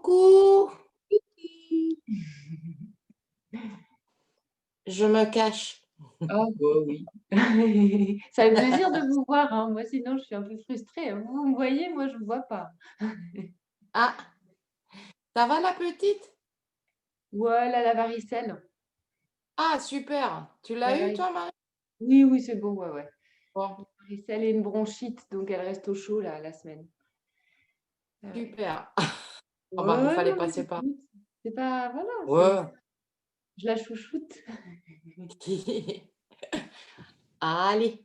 Coucou, je me cache. Oh, bah oui. Ça fait plaisir de vous voir, hein. Moi, sinon, je suis un peu frustrée. Vous me voyez, moi, je ne vous vois pas. Ah, ça va la petite? Voilà la varicelle. Ah, super. Tu La l'as eu vari- toi, Marie? Oui, oui, c'est bon, ouais, ouais. Bon, Varicelle et une bronchite, donc elle reste au chaud là, la semaine. Ah ouais. super. Ah bah, il Ouais, fallait non, mais passer par. écoute, c'est pas, voilà, Ouais. je la chouchoute. Allez,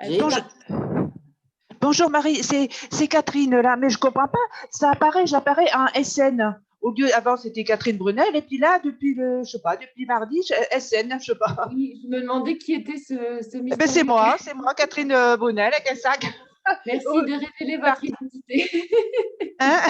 j'ai Allez. Bonjour, pas. bonjour Marie, c'est Catherine là, mais je comprends pas. J'apparais en SN. Au lieu, avant c'était Catherine Brunel, et puis là, je sais pas, depuis mardi, SN, je sais pas. Oui, je me demandais qui était ce Eh ben mystérieux. c'est moi, Catherine Brunel, avec un sac. Merci Oh, de révéler votre parti. identité. Hein?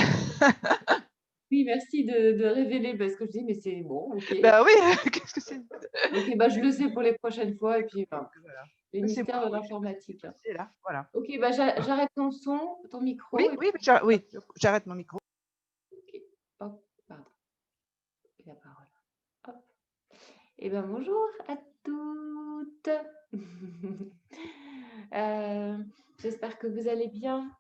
Oui, merci de révéler, parce que je dis, mais c'est bon, ok. Ben oui, qu'est-ce que c'est? Ok, bah, je le sais pour les prochaines fois. Et puis, ben, Voilà. les Ben, c'est mystères moi, de oui, je sais pas ce qui s'est l'informatique, hein. passé là, voilà. Ok, bah, j'arrête ton son, ton Oui, micro. Et oui, puis, oui, j'arrête mon micro. ok. Hop, pardon, la parole. Hop. Et ben, bonjour à toutes. Euh, J'espère que vous allez bien.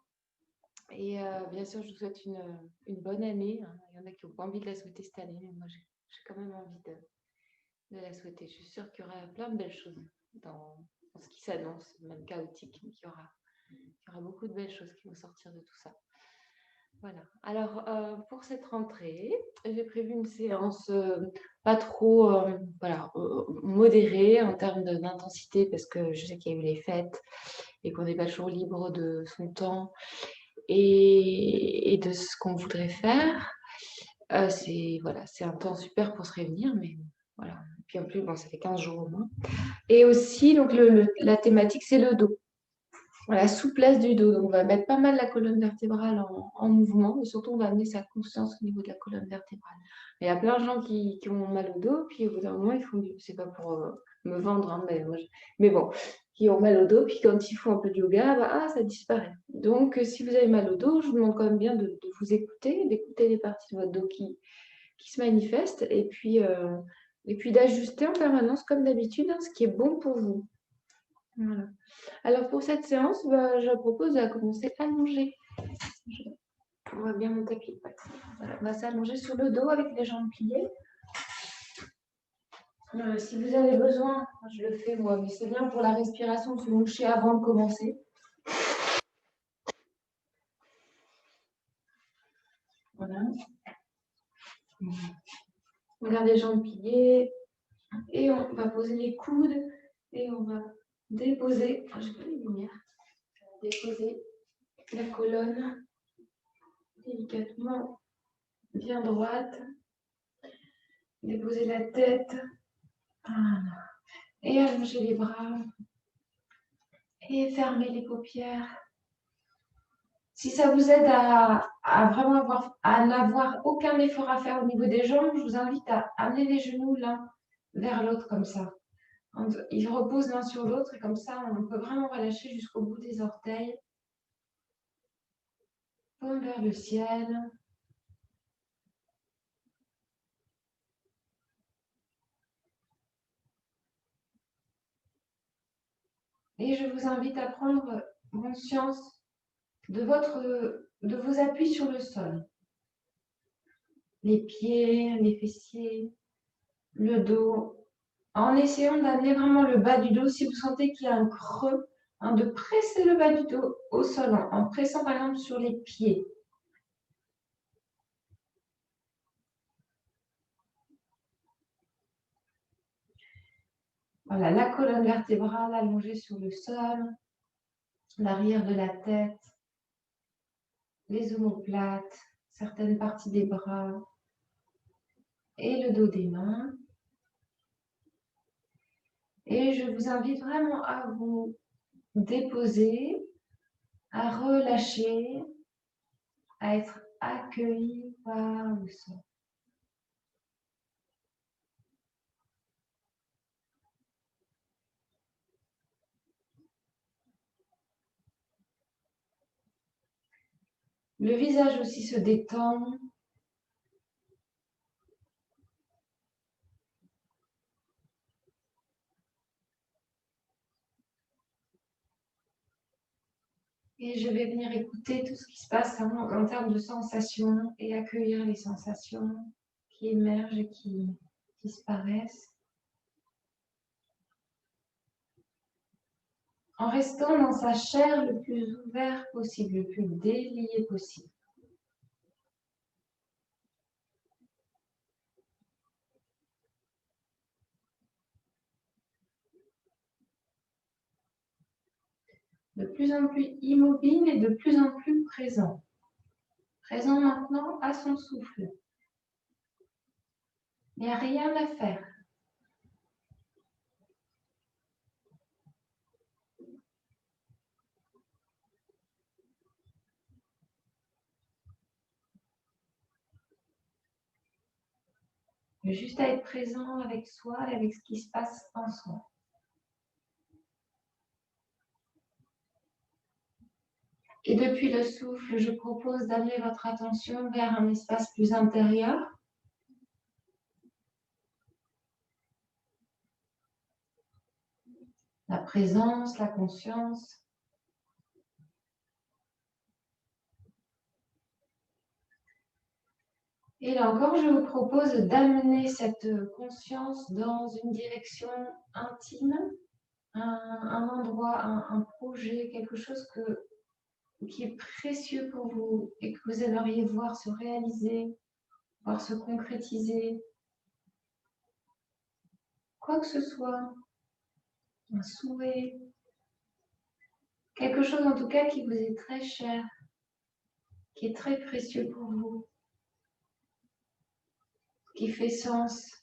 Et bien sûr, je vous souhaite une bonne année, hein. Il y en a qui n'ont pas envie de la souhaiter cette année, mais moi, j'ai quand même envie de la souhaiter. Je suis sûre qu'il y aura plein de belles choses dans ce qui s'annonce, même chaotique, mais qu'il y aura beaucoup de belles choses qui vont sortir de tout ça. Voilà. Alors, pour cette rentrée, j'ai prévu une séance pas trop voilà, modérée en termes d'intensité, parce que je sais qu'il y a eu les fêtes et qu'on n'est pas toujours libre de son temps et de ce qu'on voudrait faire. C'est voilà, c'est un temps super pour se réunir, mais voilà. Et puis en plus, bon, ça fait 15 jours au moins. Et aussi, donc, la thématique, c'est le dos, la souplesse du dos. Donc, on va mettre pas mal la colonne vertébrale en mouvement, et surtout, on va amener sa conscience au niveau de la colonne vertébrale. Il y a plein de gens qui ont mal au dos, puis au bout d'un moment, ils font c'est pas pour me vendre, hein, mais bon, qui ont mal au dos, puis quand ils font un peu de yoga, bah, ça disparaît. Donc, si vous avez mal au dos, je vous demande quand même bien de vous écouter, d'écouter les parties de votre dos qui se manifestent, et puis d'ajuster en permanence, comme d'habitude, hein, ce qui est bon pour vous. Voilà. Alors pour cette séance, bah, je propose de commencer allongée. On voit bien mon tapis. Ouais. Voilà. On va s'allonger sur le dos avec les jambes pliées. Si vous avez besoin, je le fais moi, mais c'est bien pour la respiration de se moucher avant de commencer. Voilà. On garde les jambes pliées et on va poser les coudes et on va déposer, je vais les lumières, déposer la colonne délicatement bien droite, déposer la tête. Voilà. Et allonger les bras et fermer les paupières. Si ça vous aide à vraiment à n'avoir aucun effort à faire au niveau des jambes, je vous invite à amener les genoux l'un vers l'autre comme ça. Ils reposent l'un sur l'autre et comme ça, on peut vraiment relâcher jusqu'au bout des orteils. Paume vers le ciel. Et je vous invite à prendre conscience de vos appuis sur le sol. Les pieds, les fessiers, le dos, en essayant d'amener vraiment le bas du dos. Si vous sentez qu'il y a un creux, hein, de presser le bas du dos au sol, en pressant par exemple sur les pieds. Voilà, la colonne vertébrale allongée sur le sol, l'arrière de la tête, les omoplates, certaines parties des bras et le dos des mains. Et je vous invite vraiment à vous déposer, à relâcher, à être accueilli par le sol. Le visage aussi se détend, Et je vais venir écouter tout ce qui se passe en termes de sensations et accueillir les sensations qui émergent et qui disparaissent. En restant dans sa chair le plus ouvert possible, le plus délié possible. De plus en plus immobile et de plus en plus présent. Présent maintenant à son souffle. Il n'y a rien à faire. Juste à être présent avec soi et avec ce qui se passe en soi. Et depuis le souffle, je propose d'amener votre attention vers un espace plus intérieur. La présence, la conscience. Et là encore, je vous propose d'amener cette conscience dans une direction intime, un endroit, un projet, quelque chose qui est précieux pour vous et que vous aimeriez voir se réaliser, voir se concrétiser. Quoi que ce soit, un souhait, quelque chose en tout cas qui vous est très cher, qui est très précieux pour vous, qui fait sens.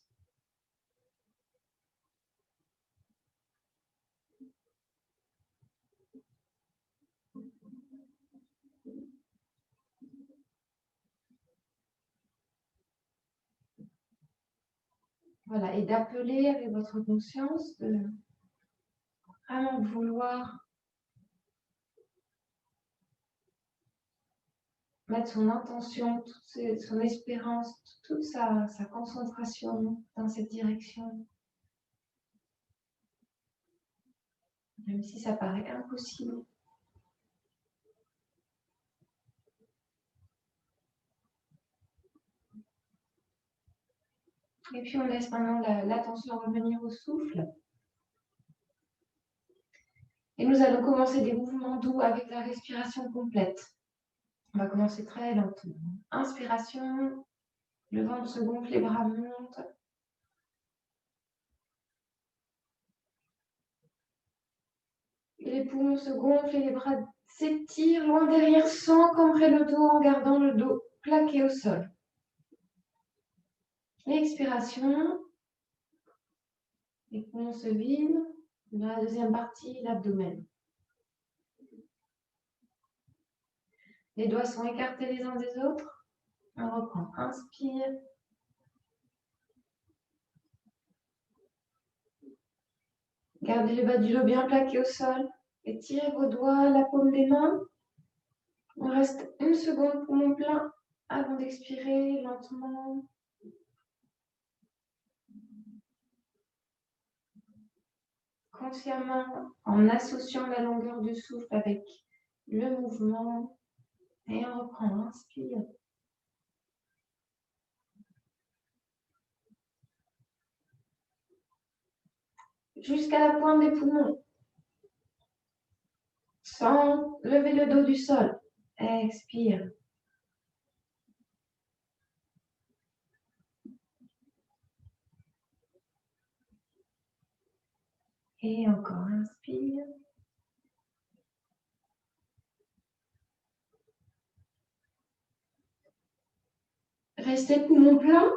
Voilà, et d'appeler avec votre conscience, de vraiment vouloir mettre son intention, son espérance, toute sa concentration dans cette direction. Même si ça paraît impossible. Et puis on laisse maintenant l'attention revenir au souffle. Et nous allons commencer des mouvements doux avec la respiration complète. On va commencer très lentement. Inspiration, le ventre se gonfle, les bras montent. Et les poumons se gonflent et les bras s'étirent loin derrière sans cambrer le dos en gardant le dos plaqué au sol. Expiration, les poumons se vident. Dans la deuxième partie, l'abdomen. Les doigts sont écartés les uns des autres. On reprend. Inspire. Gardez le bas du dos bien plaqué au sol. Étirez vos doigts à la paume des mains. On reste une seconde poumon plein avant d'expirer lentement. Consciemment, en associant la longueur du souffle avec le mouvement. Et on reprend. Inspire. Jusqu'à la pointe des poumons. Sans lever le dos du sol. Expire. Et encore, inspire. Restez poumon plein.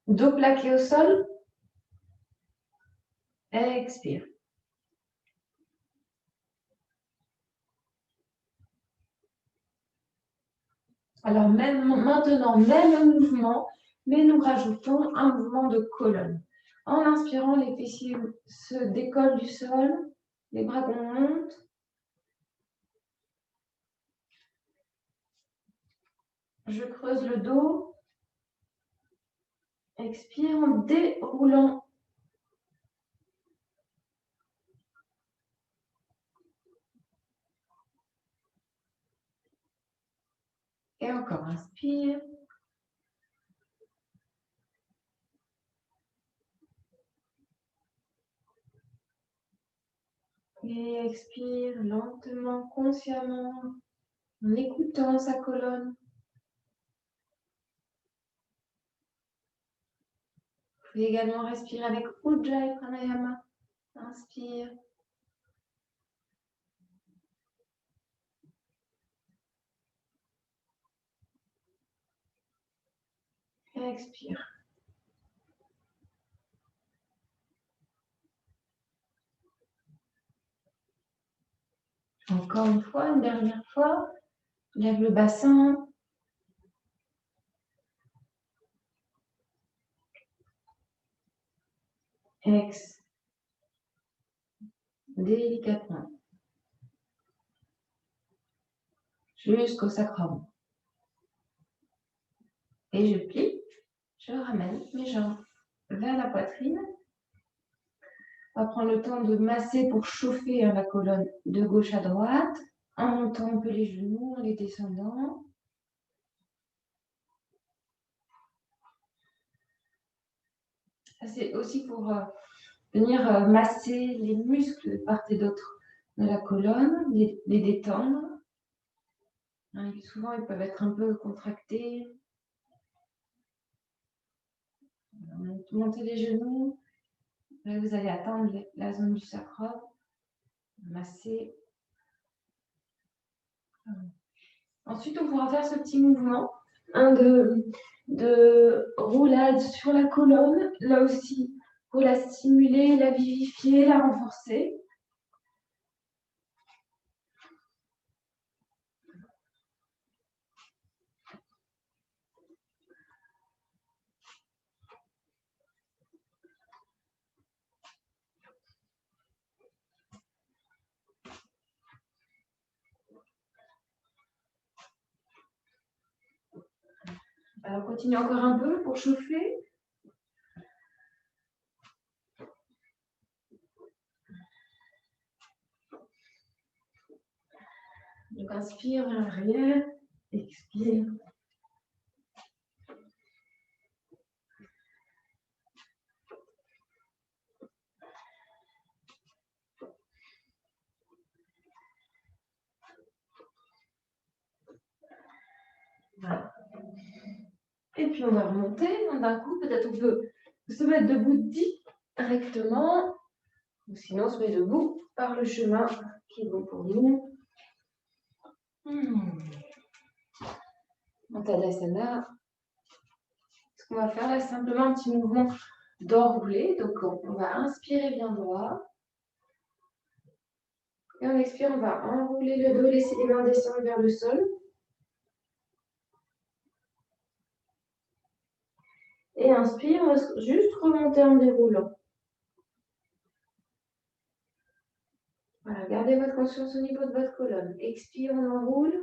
Dos plaqué au sol. Expire. Alors maintenant, même mouvement, mais nous rajoutons un mouvement de colonne. En inspirant, les fessiers se décollent du sol, les bras montent. Je creuse le dos. Expire en déroulant Et encore, inspire. Et expire lentement, consciemment, en écoutant sa colonne. Vous pouvez également respirer avec Ujjayi Pranayama. Inspire. Et expire. Encore une fois, une dernière fois. Lève le bassin. Ex. Délicatement. Jusqu'au sacrum. Et je plie. Je ramène mes jambes vers la poitrine. On va prendre le temps de masser pour chauffer la colonne de gauche à droite, en montant un peu les genoux, en les descendant. C'est aussi pour venir masser les muscles de part et d'autre de la colonne, les détendre. Souvent, ils peuvent être un peu contractés. Montez les genoux. Là, vous allez atteindre la zone du sacrum. Masser. Ensuite, on pourra faire ce petit mouvement de roulade sur la colonne. Là aussi, pour la stimuler, la vivifier, la renforcer. Alors, on continue encore un peu pour chauffer. Donc, inspire vers l'arrière, expire. Voilà. Et puis, on va remonter d'un coup. Peut-être on peut se mettre debout directement. Ou sinon, on se met debout par le chemin qui est bon pour nous. En Tadasana. Ce qu'on va faire là, c'est simplement un petit mouvement d'enroulé. Donc, on va inspirer bien droit. Et on expire, on va enrouler le dos, laisser les mains descendre vers le sol. Et inspire, on va juste remonter en déroulant. Voilà, gardez votre conscience au niveau de votre colonne. Expire, on enroule.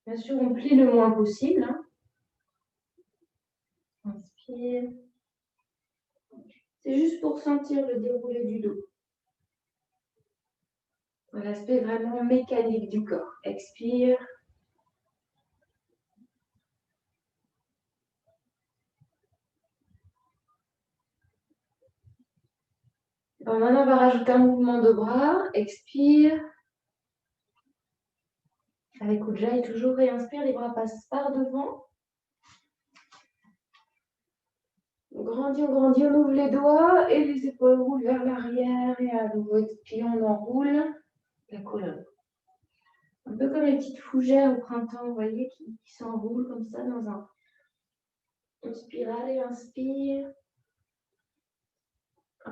Bien sûr, on plie le moins possible. Inspire. C'est juste pour sentir le déroulé du dos. L'aspect vraiment mécanique du corps. Expire. Bon, maintenant, on va rajouter un mouvement de bras. Expire. Avec Ujjayi, toujours réinspire, les bras passent par devant. On grandit, on ouvre les doigts et les épaules roulent vers l'arrière et à nouveau, puis on enroule la colonne. Un peu comme les petites fougères au printemps, vous voyez, qui s'enroulent comme ça dans une spirale et inspire.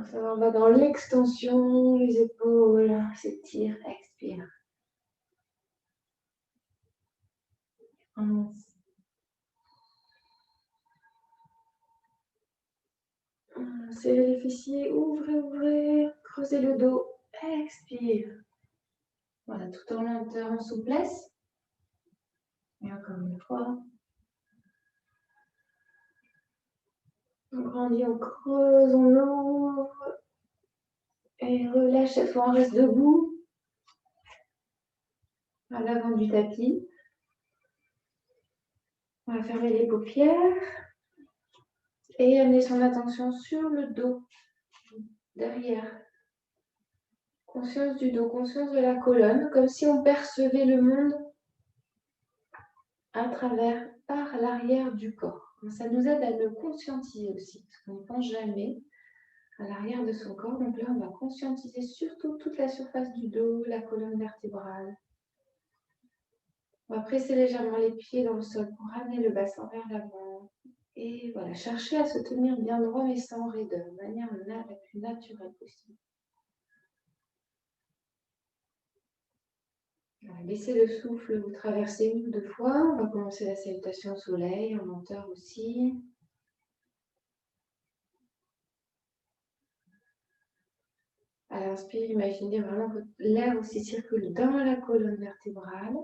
Ça va, on va dans l'extension, les épaules s'étirent, expire. Serrez les fessiers, ouvrez, creusez le dos, expire. Voilà, tout en lenteur, en souplesse. Et encore une fois. On grandit, on creuse, on ouvre. Et relâche, cette fois on reste debout. À l'avant du tapis. On va fermer les paupières. Et amener son attention sur le dos. Derrière. Conscience du dos, conscience de la colonne. Comme si on percevait le monde à travers, par l'arrière du corps. Ça nous aide à le conscientiser aussi, parce qu'on ne pense jamais à l'arrière de son corps. Donc là, on va conscientiser surtout toute la surface du dos, la colonne vertébrale. On va presser légèrement les pieds dans le sol pour ramener le bassin vers l'avant. Et voilà, chercher à se tenir bien droit mais sans raideur, de manière la plus naturelle possible. Voilà, laissez le souffle vous traverser une ou deux fois. On va commencer la salutation au soleil, en lenteur aussi. À l'inspire, imaginez vraiment que l'air aussi circule dans la colonne vertébrale.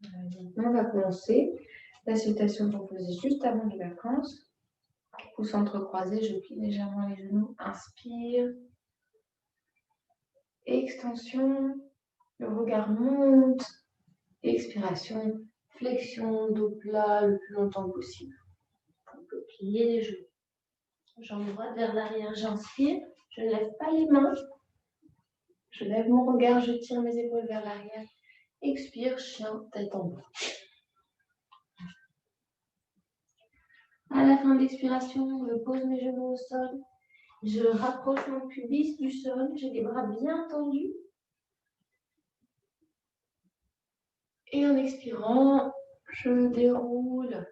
Maintenant, on va commencer la salutation qu'on faisait juste avant les vacances. Pouces entrecroisés, je plie légèrement les genoux. Inspire. Extension. Le regard monte. Expiration. Flexion, dos plat le plus longtemps possible. On peut plier les genoux. Jambes droites vers l'arrière, j'inspire. Je ne lève pas les mains. Je lève mon regard, je tire mes épaules vers l'arrière. Expire, chien, tête en bas. À la fin de l'expiration, je pose mes genoux au sol. Je rapproche mon pubis du sol. J'ai les bras bien tendus. Et en expirant, je déroule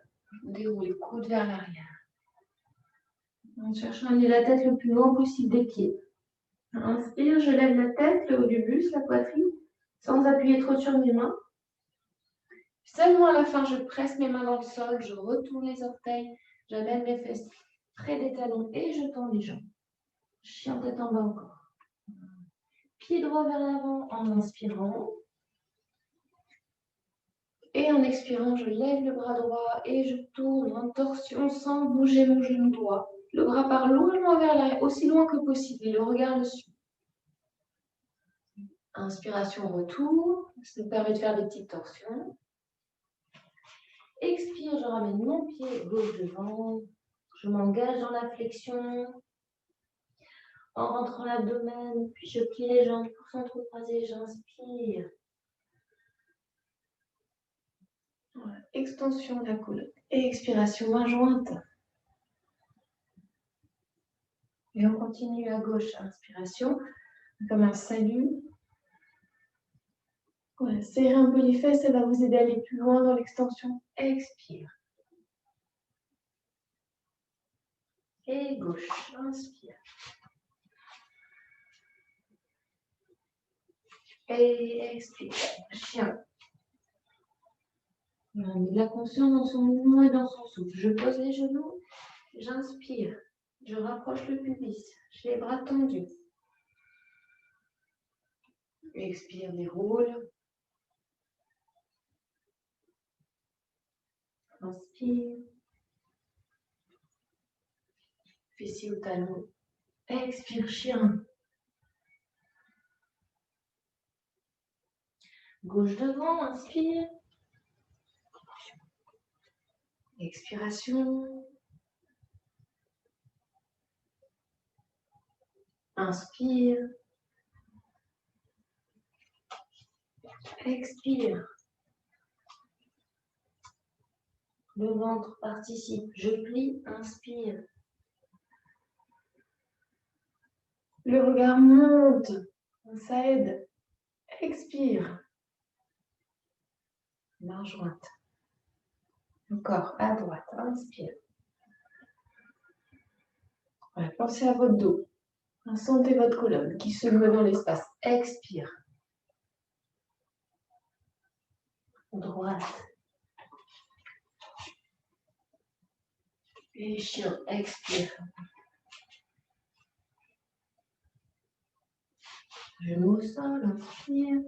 les coudes vers l'arrière. En cherchant à amener la tête le plus loin possible des pieds. Inspire, je lève la tête, le haut du buste, la poitrine, sans appuyer trop sur mes mains. Seulement à la fin, je presse mes mains dans le sol, je retourne les orteils, j'amène mes fesses près des talons et je tends les jambes. Chien tête en bas encore. Pied droit vers l'avant en inspirant. Et en expirant, je lève le bras droit et je tourne en torsion sans bouger mon genou droit. Le bras part loin vers l'arrière, aussi loin que possible, et le regard le suit. Inspiration, retour. Ça me permet de faire des petites torsions. Expire, je ramène mon pied gauche devant. Je m'engage dans la flexion. En rentrant l'abdomen, puis je plie les jambes pour s'entrecroiser. J'inspire. Voilà. Extension de la colonne. Et expiration, main jointe. Et on continue à gauche. Inspiration, comme un salut. Voilà, serrez un peu les fesses, ça va vous aider à aller plus loin dans l'extension. Expire. Et gauche, inspire. Et expire. Chien. On met de la conscience dans son mouvement et dans son souffle. Je pose les genoux, j'inspire. Je rapproche le pubis. J'ai les bras tendus. Expire, déroule. Inspire. Fessier au talon. Expire, chien. Gauche devant, inspire. Expiration. Inspire. Expire. Le ventre participe. Je plie, inspire. Le regard monte. Ça aide. Expire. Main jointe. Encore à droite. Inspire. Voilà, pensez à votre dos. Sentez votre colonne qui se meut dans l'espace. Expire. Droite. Et chien. Expire. Genou au sol. Inspire.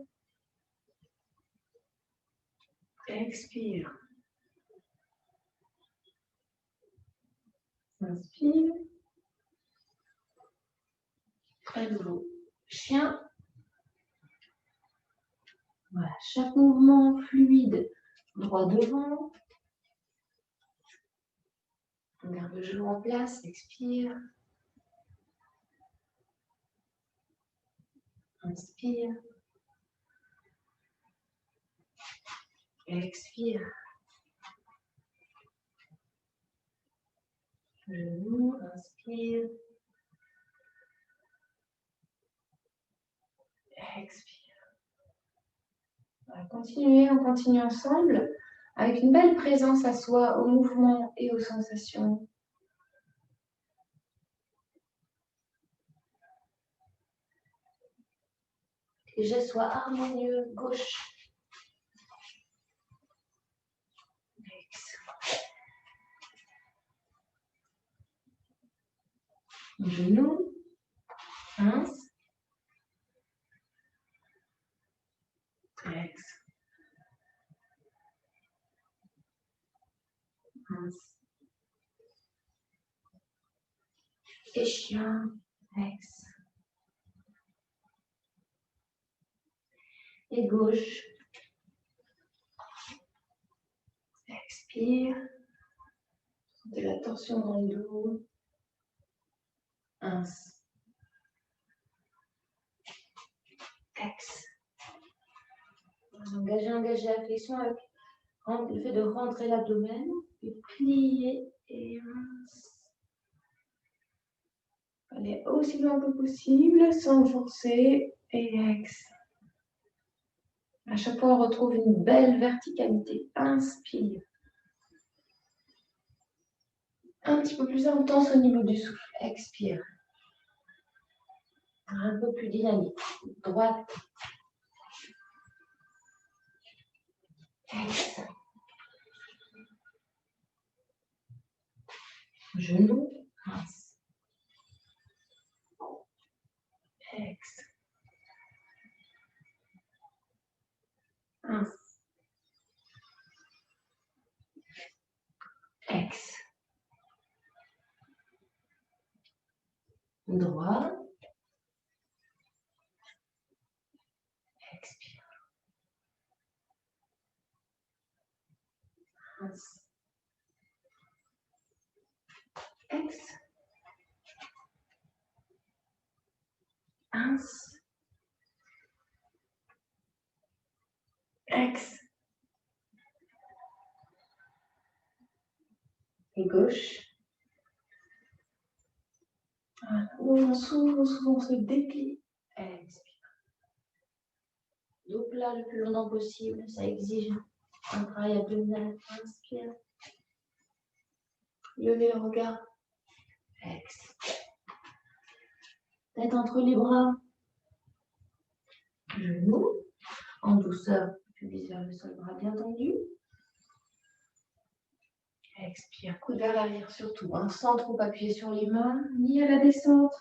Expire. Inspire. À nouveau, chien. Voilà, chaque mouvement fluide, droit devant. On garde le genou en place, expire. Inspire. Expire. Genou, inspire. Expire. On va continuer, on continue ensemble avec une belle présence à soi, au mouvement et aux sensations. Que les gestes soient harmonieux, gauche. Genou, pince. Ex. Pince. Et chien. Ex. Et gauche. Expire. Sentez la tension dans le dos. Pince. Ex. Engagez la flexion avec le fait de rentrer l'abdomen, puis plier et aller aussi loin que possible sans forcer et ex. À chaque fois, on retrouve une belle verticalité. Inspire. Un petit peu plus intense au niveau du souffle. Expire. Un peu plus dynamique. Droite. Ex. Genou. Pince. Ex. Pince. Ex. Droit. Expire. Pince. Ex. Pince. Ex. Et gauche. Voilà. On s'ouvre, on se déplie. Expire. Dos plat le plus longtemps possible. Ça exige un travail abdominal. Inspire. Levez le regard. Ex. Tête entre les bras. Genoux. En douceur. Pubis vers le sol, bras bien tendus. Expire. Coude vers l'arrière surtout. Sans trop appuyer sur les mains. Ni à la descente.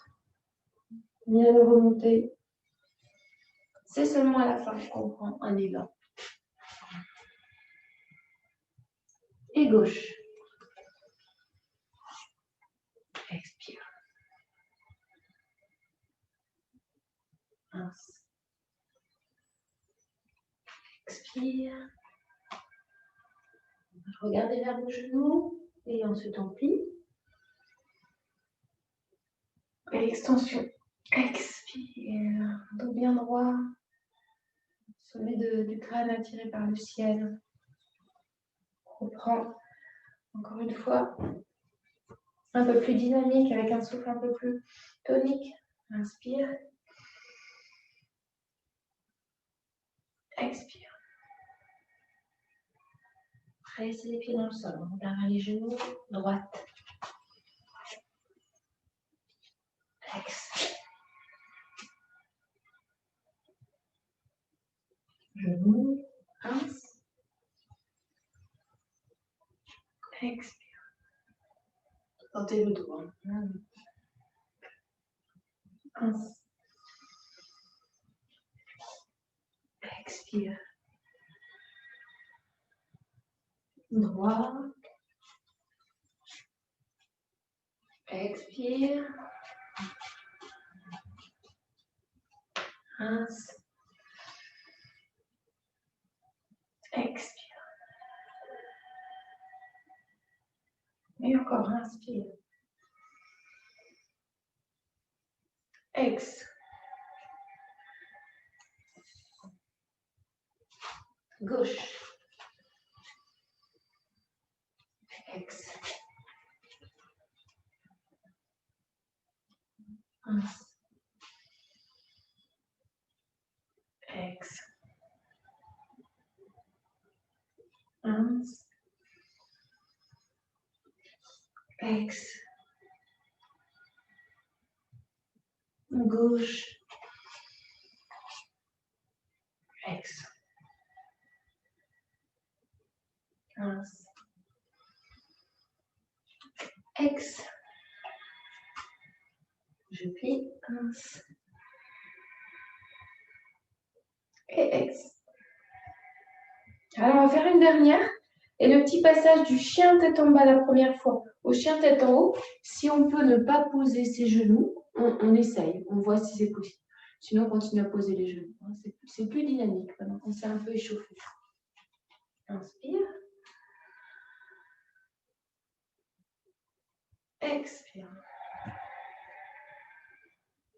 Ni à la remontée. C'est seulement à la fin qu'on prend un élan. Et gauche. Expire. Pince. Expire. Regardez vers vos genoux et ensuite on plie. Et l'extension. Expire. Dos bien droit. Sommet du crâne attiré par le ciel. On reprend encore une fois un peu plus dynamique avec un souffle un peu plus tonique. Inspire. Expire. Pressez les pieds dans le sol. On regarde vers les genoux. Droite. Ex. Genou. Pince. Expire. Tentez le dos. Pince. Expire. Droit. Expire. Inspire. Expire. Et encore, inspire. Ex. Gauche. Ex. Inspire. Ex. Inspire. Ex. Gauche. Ex. Inspire. Ex. Je plie. Inspire. Et ex. Alors, on va faire une dernière. Et le petit passage du chien tête en bas la première fois au chien tête en haut, si on peut ne pas poser ses genoux, on essaye, on voit si c'est possible. Sinon, on continue à poser les genoux. C'est plus dynamique maintenant qu'on s'est un peu échauffé. Inspire. Expire.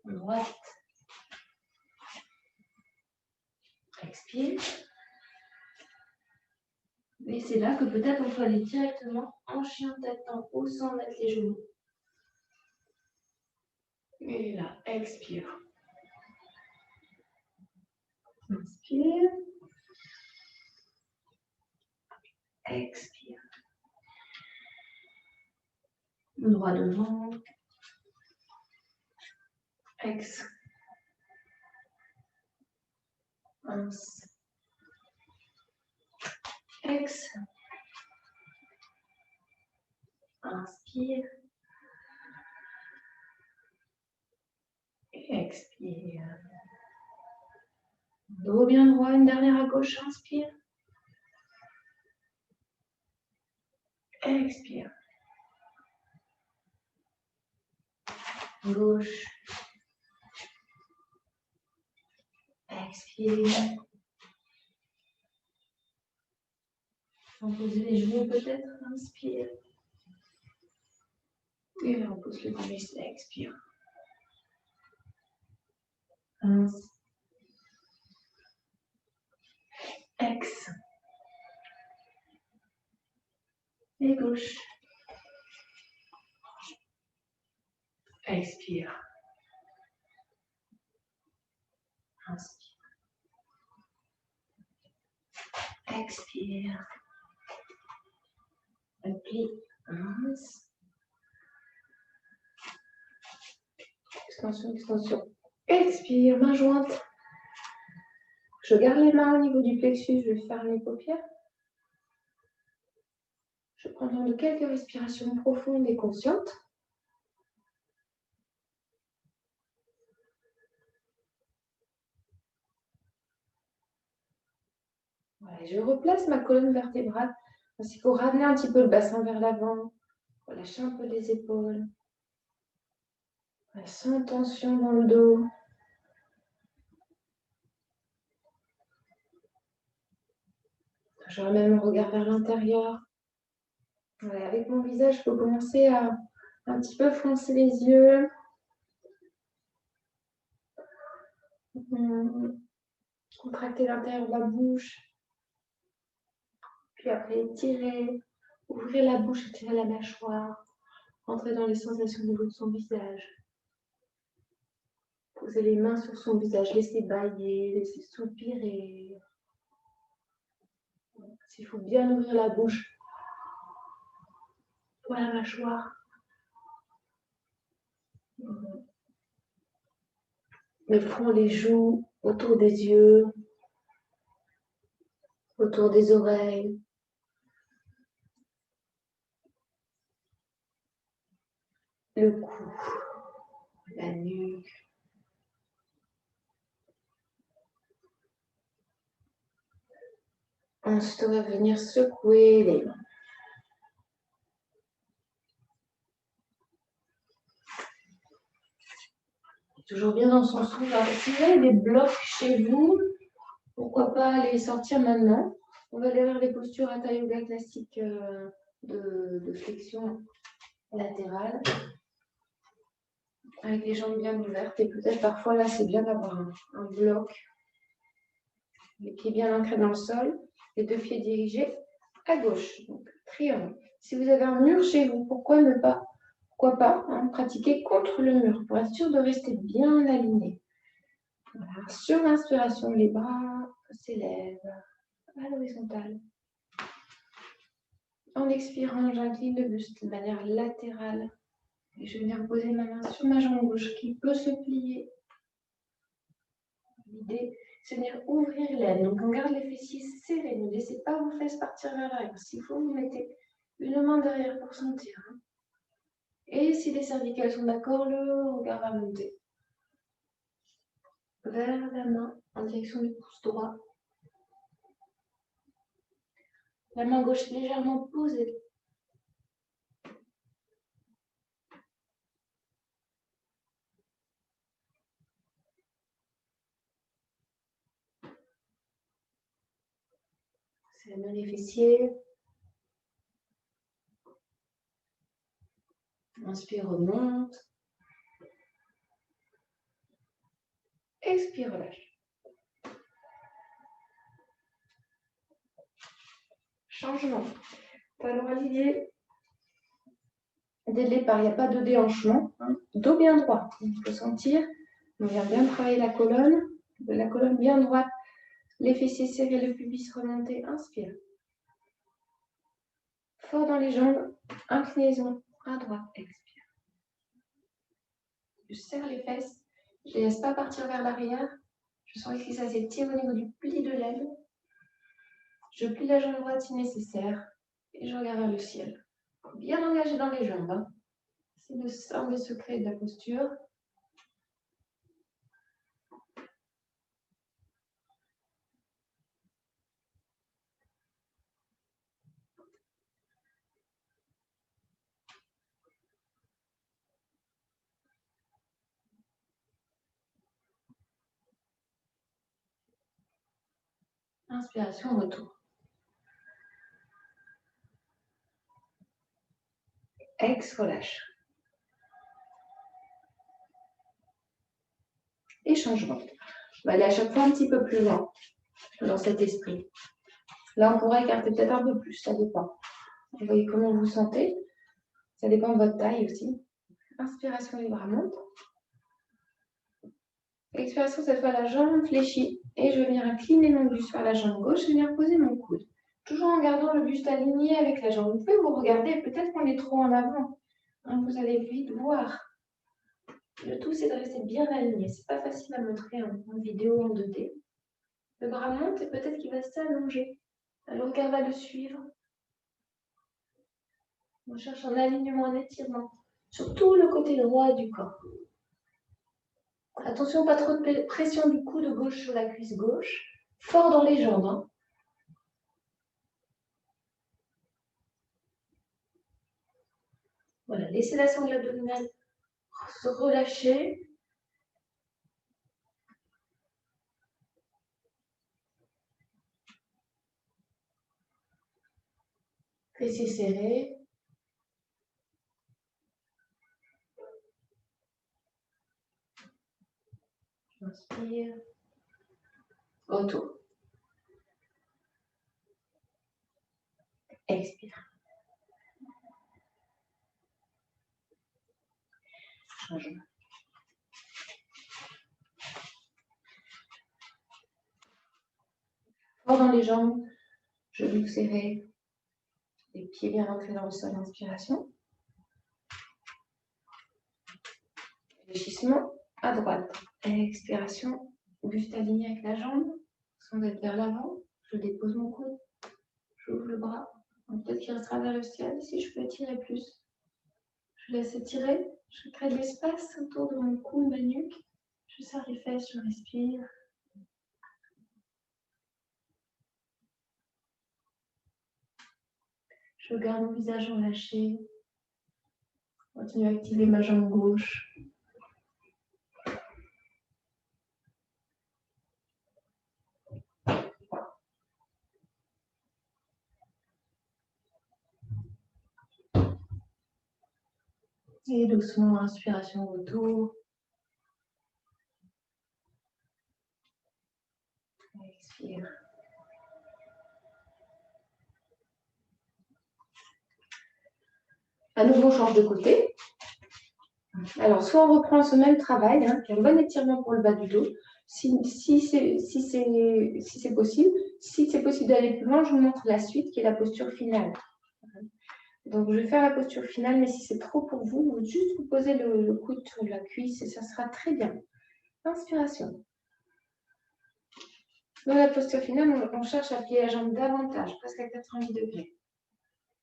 Droite. Expire. Et c'est là que peut-être on peut aller directement en chien tête en haut sans mettre les genoux. Et là, expire. Inspire. Expire. Droit devant. Ex. Inspire. Ex. Inspire. Et expire. Dos bien droit, une dernière à gauche, inspire. Expire. Gauche. Expire. On pose les genoux peut-être, inspire. Et là, on pose le pénis, expire. Inspire. Ex. Et gauche. Expire. Inspire. Expire. Plie. Inspire. Extension, extension. Expire, main jointe. Je garde les mains au niveau du plexus, je vais fermer les paupières. Je prends le temps de quelques respirations profondes et conscientes. Voilà, je replace ma colonne vertébrale ainsi pour ramener un petit peu le bassin vers l'avant. Relâcher un peu les épaules. Voilà, sans tension dans le dos. Je ramène mon regard vers l'intérieur. Voilà, avec mon visage, je peux commencer à un petit peu froncer les yeux. Contracter l'intérieur de la bouche. Puis après, étirer, ouvrir la bouche, étirer la mâchoire. Entrer dans les sensations au niveau de son visage. Poser les mains sur son visage, laisser bâiller, laisser soupirer. S'il faut bien ouvrir la bouche pour la mâchoire. Le front, les joues, autour des yeux, autour des oreilles. Le cou, la nuque. Ensuite, on va venir secouer les mains. Toujours bien dans son souffle. Alors, si vous avez des blocs chez vous, pourquoi pas les sortir maintenant. On va aller vers les postures Hatha Yoga classiques de flexion latérale. Avec les jambes bien ouvertes. Et peut-être parfois, là, c'est bien d'avoir un bloc. Les pieds bien ancrés dans le sol. Les 2 pieds dirigés à gauche. Donc, triangle. Si vous avez un mur chez vous, pourquoi pas pratiquer contre le mur pour être sûr de rester bien aligné. Voilà. Sur l'inspiration, les bras s'élèvent à l'horizontale. En expirant, j'incline le buste de manière latérale. Et je vais venir poser ma main sur ma jambe gauche qui peut se plier. L'idée, c'est de venir ouvrir l'aine. Donc, on garde les fessiers serrés. Ne laissez pas vos fesses partir vers l'arrière. S'il faut, vous mettez une main derrière pour sentir. Et si les cervicales sont d'accord, le regard va monter vers la main en direction du pouce droit. La main gauche légèrement posée. Serrez les fessiers. Inspire, remonte. Expire, relâche. Changement. Talon aligné. Dès le départ, il n'y a pas de déhanchement. Dos bien droit. Il faut sentir. On vient bien travailler la colonne. La colonne bien droite. Les fessiers serrés, le pubis remonté. Inspire. Fort dans les jambes. Inclinaison à droite. Expire. Je serre les fesses. Je ne les laisse pas partir vers l'arrière. Je sens ici ça s'étire au niveau du pli de l'aile. Je plie la jambe droite si nécessaire. Et je regarde vers le ciel. Bien engagé dans les jambes. C'est un des secrets de la posture. Inspiration, retour. Ex, relâche. Et changement. On va aller à chaque fois un petit peu plus loin dans cet esprit. Là, on pourrait écarter peut-être un peu plus, ça dépend. Vous voyez comment vous sentez. Ça dépend de votre taille aussi. Inspiration, les bras montent. Expiration, cette fois la jambe fléchie. Et je vais venir incliner mon buste vers la jambe gauche. Je vais venir poser mon coude. Toujours en gardant le buste aligné avec la jambe. Vous pouvez vous regarder, peut-être qu'on est trop en avant. Vous allez vite voir. Le tout, c'est de rester bien aligné. C'est pas facile à montrer en vidéo en 2D. Le bras monte et peut-être qu'il va s'allonger. Le regard va le suivre. On cherche un alignement, un étirement. Sur tout le côté droit du corps. Attention, pas trop de pression du coude gauche sur la cuisse gauche. Fort dans les jambes. Voilà, laissez la sangle abdominale se relâcher. Fessiers serrés. Inspire. Retour. Expire. Changement. Fort dans les jambes. Genoux serrés. Les pieds bien ancrés dans le sol. Inspiration. Fléchissement à droite. Expiration. Buste aligné avec la jambe. Sans être vers l'avant. Je dépose mon coude. J'ouvre le bras. Peut-être qu'il restera vers le ciel si je peux étirer plus. Je laisse étirer. Je crée de l'espace autour de mon cou, ma nuque. Je serre les fesses, je respire. Je garde mon visage relâché. Continue à activer ma jambe gauche. Et doucement, inspiration, retour. Expire. À nouveau, on change de côté. Alors, soit on reprend ce même travail, puis un bon étirement pour le bas du dos, si c'est possible. Si c'est possible d'aller plus loin, je vous montre la suite qui est la posture finale. Donc, je vais faire la posture finale, mais si c'est trop pour vous, vous juste vous posez le coude sur la cuisse et ça sera très bien. Inspiration. Dans la posture finale, on cherche à plier la jambe davantage, presque à 90 degrés.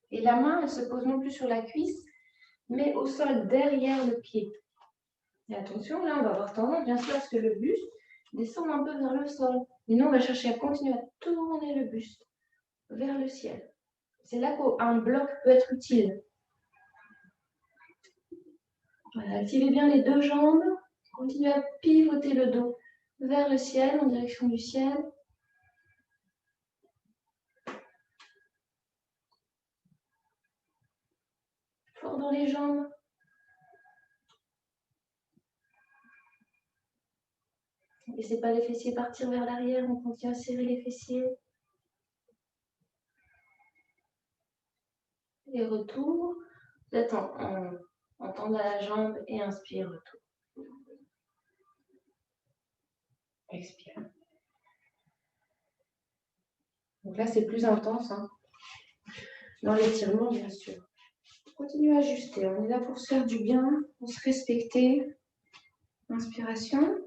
Et la main, elle se pose non plus sur la cuisse, mais au sol, derrière le pied. Et attention, là, on va avoir tendance, bien sûr, à ce que le buste descende un peu vers le sol. Et nous, on va chercher à continuer à tourner le buste vers le ciel. C'est là qu'un bloc peut être utile. Voilà, activez bien les deux jambes. Continuez à pivoter le dos vers le ciel, en direction du ciel. Fort dans les jambes. Laissez pas les fessiers partir vers l'arrière, on continue à serrer les fessiers. Et retour. Vous êtes en tendant la jambe et inspire, retour. Expire. Donc là, c'est plus intense. Dans l'étirement, bien sûr. Continuez à ajuster. On est là pour se faire du bien, pour se respecter. Inspiration.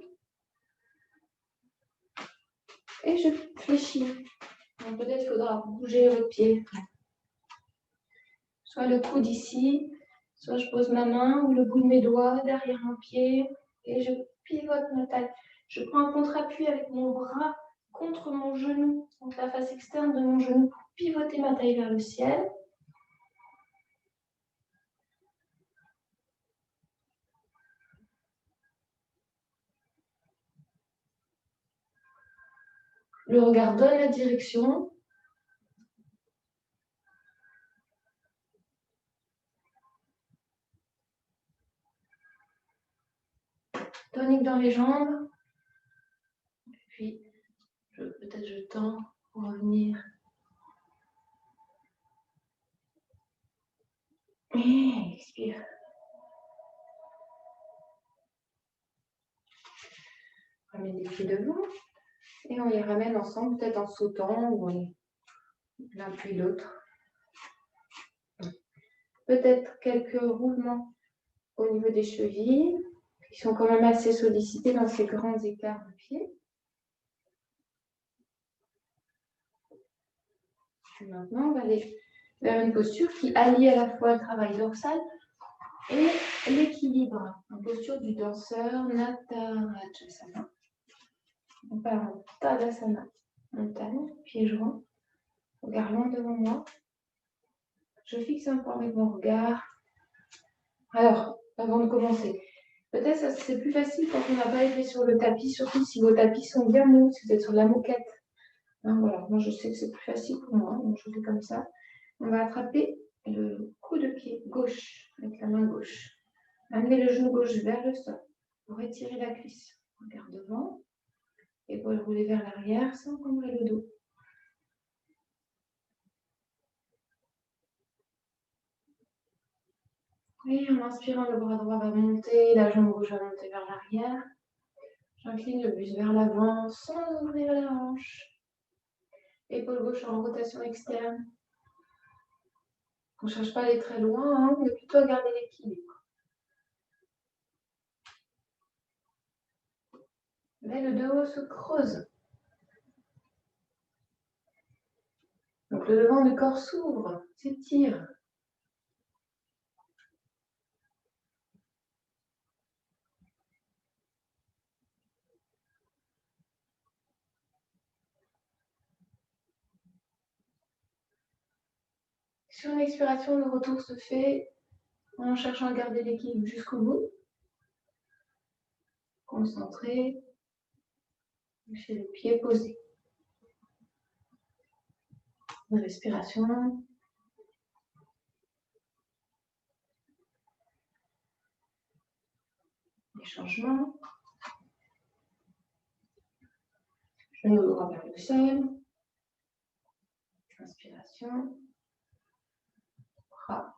Et je fléchis. Donc peut-être qu'il faudra bouger votre pied. Soit le coude ici, soit je pose ma main ou le bout de mes doigts derrière mon pied et je pivote ma taille. Je prends un contre-appui avec mon bras contre mon genou, donc la face externe de mon genou pour pivoter ma taille vers le ciel. Le regard donne la direction. Tonique dans les jambes. Et puis, peut-être je tends pour revenir. Et expire. Ramène les pieds devant. Et on les ramène ensemble, peut-être en sautant ou l'un puis l'autre. Peut-être quelques roulements au niveau des chevilles, qui sont quand même assez sollicités dans ces grands écarts de pied. Et maintenant, on va aller vers une posture qui allie à la fois le travail dorsal et l'équilibre. Une posture du danseur Natarajasana. On part en Tadasana, montagne, pieds joints, regard loin devant moi. Je fixe un point avec mon regard. Alors, avant de commencer, peut-être que c'est plus facile quand on n'a pas été sur le tapis, surtout si vos tapis sont bien mous, si vous êtes sur la moquette. Voilà, moi je sais que c'est plus facile pour moi, donc je fais comme ça. On va attraper le coup de pied gauche avec la main gauche. Amener le genou gauche vers le sol pour étirer la cuisse. Regard devant, épaule roulée vers l'arrière sans encombrer le dos. Et en inspirant, le bras droit va monter, la jambe gauche va monter vers l'arrière. J'incline le buste vers l'avant sans ouvrir la hanche. Épaule gauche en rotation externe. On ne cherche pas à aller très loin, mais plutôt à garder l'équilibre. Mais le dos se creuse. Donc le devant du corps s'ouvre, s'étire. Sur une expiration, le retour se fait en cherchant à garder l'équilibre jusqu'au bout. Concentré. Chez le pied posé. Une respiration. changement. Genou droit vers le sol. Inspiration. Bras.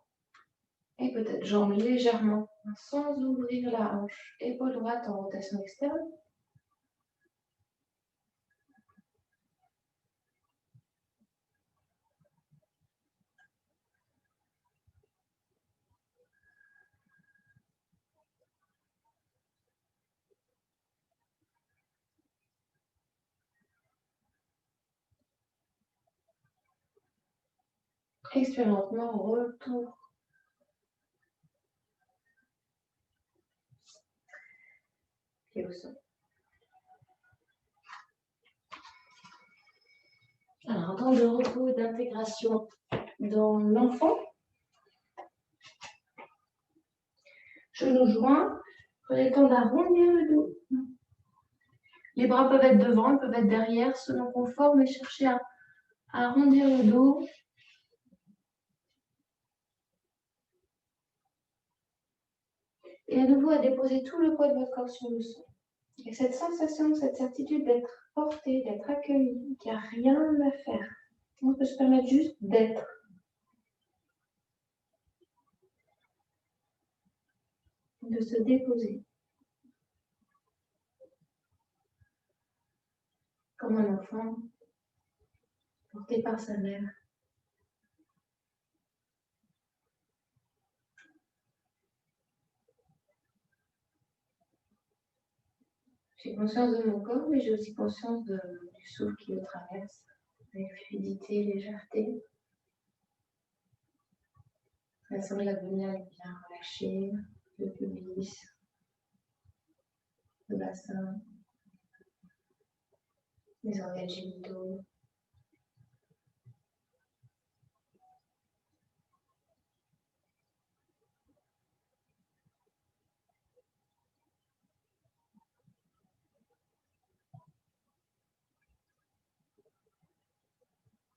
Et peut-être jambes légèrement, sans ouvrir la hanche. Épaule droite en rotation externe. Expire lentement, retour. Pied au sol. Alors, un temps de repos et d'intégration dans l'enfant. Genoux joints. Prenez le temps d'arrondir le dos. Les bras peuvent être devant, ils peuvent être derrière, selon confort, mais cherchez à arrondir le dos. Et à nouveau, à déposer tout le poids de votre corps sur le sol. Et cette sensation, cette certitude d'être porté, d'être accueilli, qu'il n'y a rien à faire. On peut se permettre juste d'être. De se déposer. Comme un enfant, porté par sa mère. J'ai conscience de mon corps, mais j'ai aussi conscience du souffle qui le traverse, avec fluidité, légèreté. La sonde abdominale bien relâchée, le pubis, le bassin, les organes génitaux.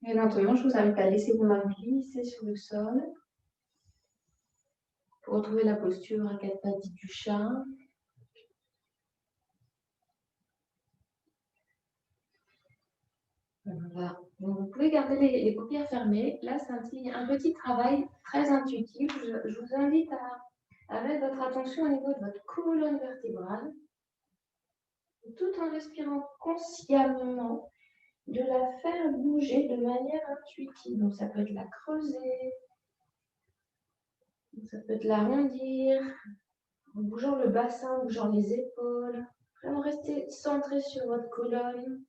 Et lentement, je vous invite à laisser vos mains glisser sur le sol pour retrouver la posture à quatre pattes du chat. Voilà. Donc, vous pouvez garder les paupières fermées. Là, c'est un petit travail très intuitif. Je vous invite à mettre votre attention au niveau de votre colonne vertébrale, tout en respirant consciemment, de la faire bouger de manière intuitive. Donc, ça peut être la creuser, ça peut être l'arrondir, en bougeant le bassin, en bougeant les épaules. Vraiment rester centré sur votre colonne,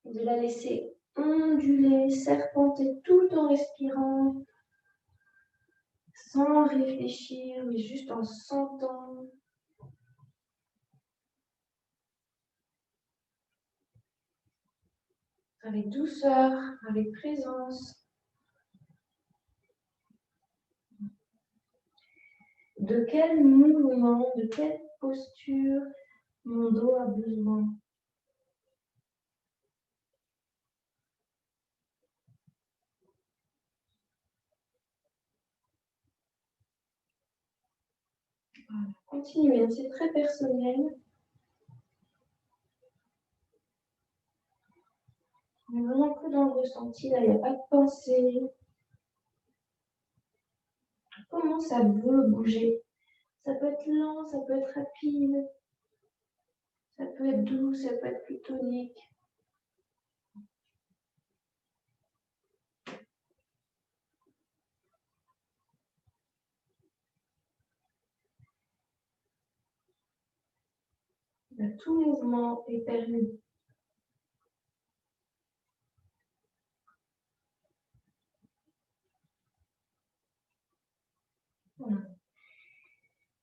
de la laisser onduler, serpenter tout en respirant, sans réfléchir, mais juste en sentant. Avec douceur, avec présence. De quel mouvement, de quelle posture mon dos a besoin? Voilà. Continuez, c'est très personnel. On est vraiment que dans le ressenti, là, il n'y a pas de pensée. Comment ça veut bouger? Ça peut être lent, ça peut être rapide, ça peut être doux, ça peut être plus tonique. Tout mouvement est permis. Voilà.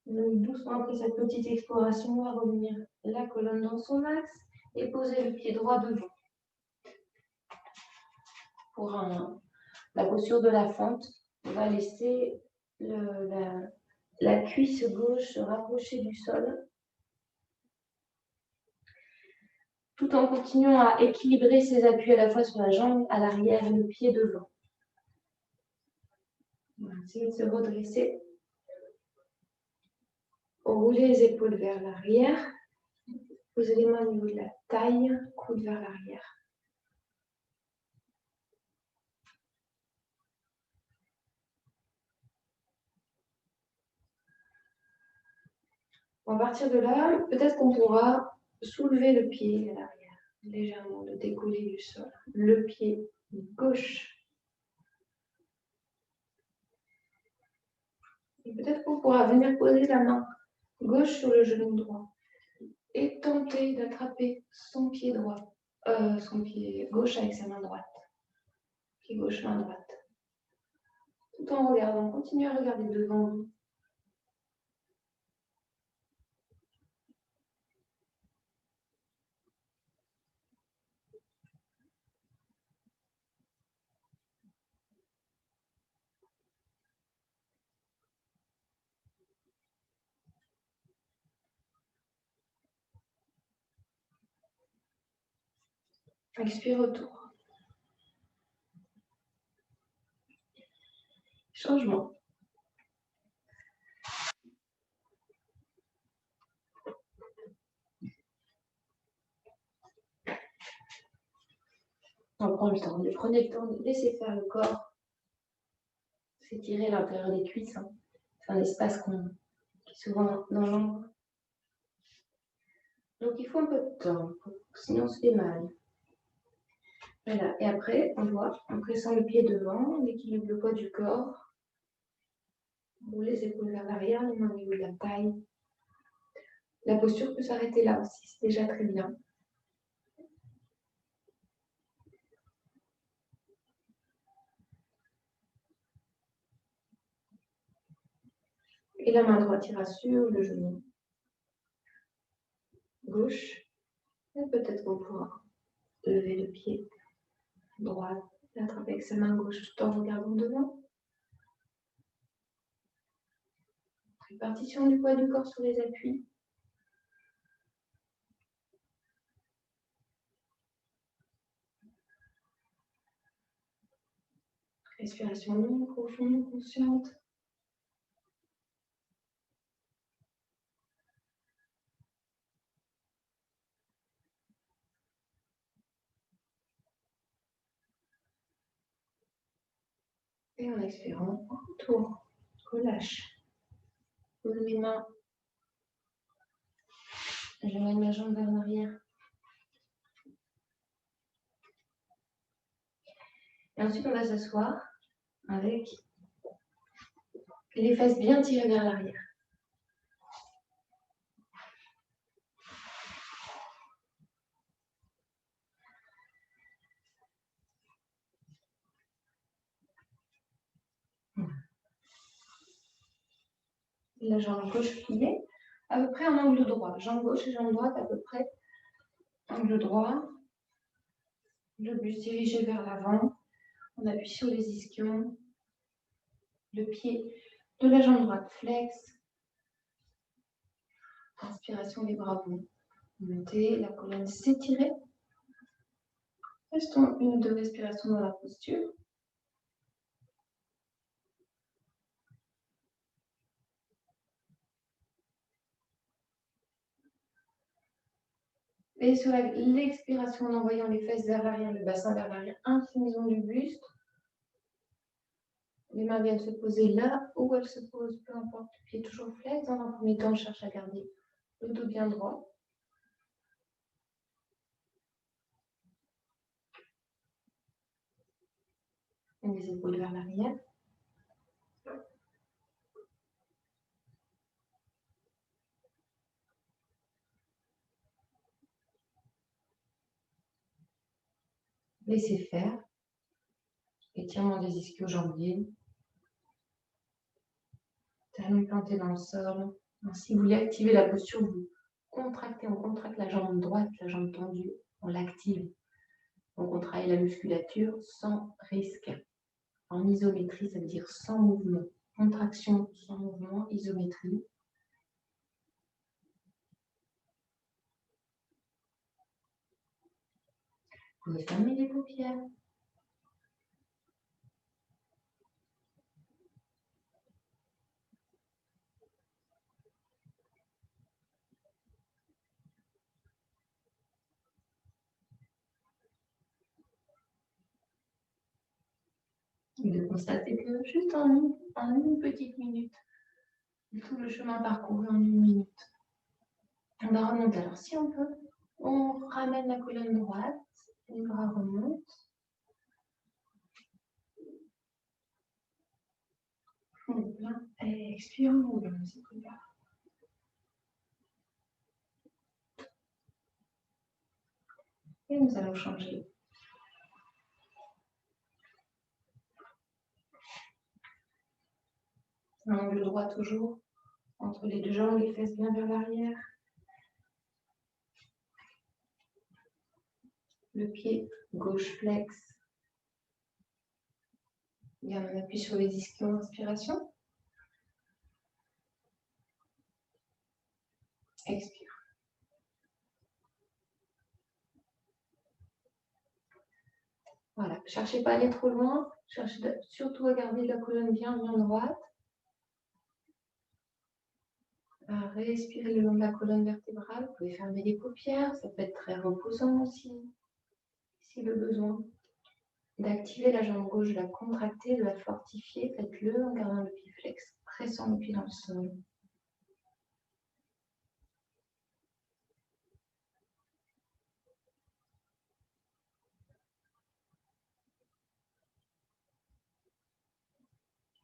Donc, doucement, après cette petite exploration, on va revenir la colonne dans son axe et poser le pied droit devant. Pour la posture de la fente, on va laisser la cuisse gauche se rapprocher du sol, tout en continuant à équilibrer ses appuis à la fois sur la jambe à l'arrière et le pied devant. On va essayer de se redresser. Roulez les épaules vers l'arrière. Posez les mains au niveau de la taille, coude vers l'arrière. À partir de là, peut-être qu'on pourra soulever le pied à l'arrière, légèrement, le décoller du sol. Le pied gauche. Et peut-être qu'on pourra venir poser la main gauche sur le genou droit et tenter d'attraper son pied droit, son pied gauche avec sa main droite. Pied gauche, main droite. Tout en regardant, continuez à regarder devant vous. Expire autour. Changement. On prend le temps. Prenez le temps de laisser faire le corps. S'étirer l'intérieur des cuisses. Hein. C'est un espace qui est souvent dans l'ombre. Donc il faut un peu de temps, sinon on se fait mal. Voilà. Et après, on voit, en pressant le pied devant, on équilibre le poids du corps. On roule les épaules vers l'arrière, les mains au niveau de la taille. La posture peut s'arrêter là aussi, c'est déjà très bien. Et la main droite ira sur le genou gauche. Et peut-être qu'on pourra lever le pied droit, l'attraper avec sa main gauche tout en regardant devant. Répartition du poids du corps sur les appuis. Respiration longue, profonde, consciente. Et en expirant, retour, relâche. Pose mes mains. J'amène ma jambe vers l'arrière. Et ensuite, on va s'asseoir avec les fesses bien tirées vers l'arrière. La jambe gauche pliée, à peu près en angle droit. Jambe gauche et jambe droite, à peu près angle droit. Le buste dirigé vers l'avant. On appuie sur les ischions. Le pied de la jambe droite flex. Inspiration, les bras vont monter, la colonne s'étirer. Restons une ou deux respirations dans la posture. Et sur l'expiration, en envoyant les fesses vers l'arrière, le bassin vers l'arrière, inclinaison du buste. Les mains viennent se poser là où elles se posent, peu importe. Le pied toujours flex. Dans un premier temps, on cherche à garder le dos bien droit. Et les épaules vers l'arrière. Laissez faire. Étirement des ischio-jambiers. Talons plantés dans le sol. Si vous voulez activer la posture, vous contractez, on contracte la jambe droite, la jambe tendue, on l'active. Donc on travaille la musculature sans risque. En isométrie, ça veut dire sans mouvement. Contraction sans mouvement, isométrie. Vous pouvez fermer les paupières. Et de constater que juste en une petite minute, tout le chemin parcouru en 1 minute. On va remonter. Alors, si on peut, on ramène la colonne droite, les bras remontent. Et expire, on ouvre c'est plus bas. Et nous allons changer. L'angle droit toujours, entre les deux jambes, les fesses bien vers l'arrière. Le pied gauche flex. Bien, on appuie sur les ischions, inspiration. Expire. Voilà, cherchez pas à aller trop loin, cherchez surtout à garder la colonne bien droite. À respirer le long de la colonne vertébrale, vous pouvez fermer les paupières, ça peut être très reposant aussi, si le besoin. D'activer la jambe gauche, de la contracter, de la fortifier, faites-le en gardant le pied flex, pressant le pied dans le sol.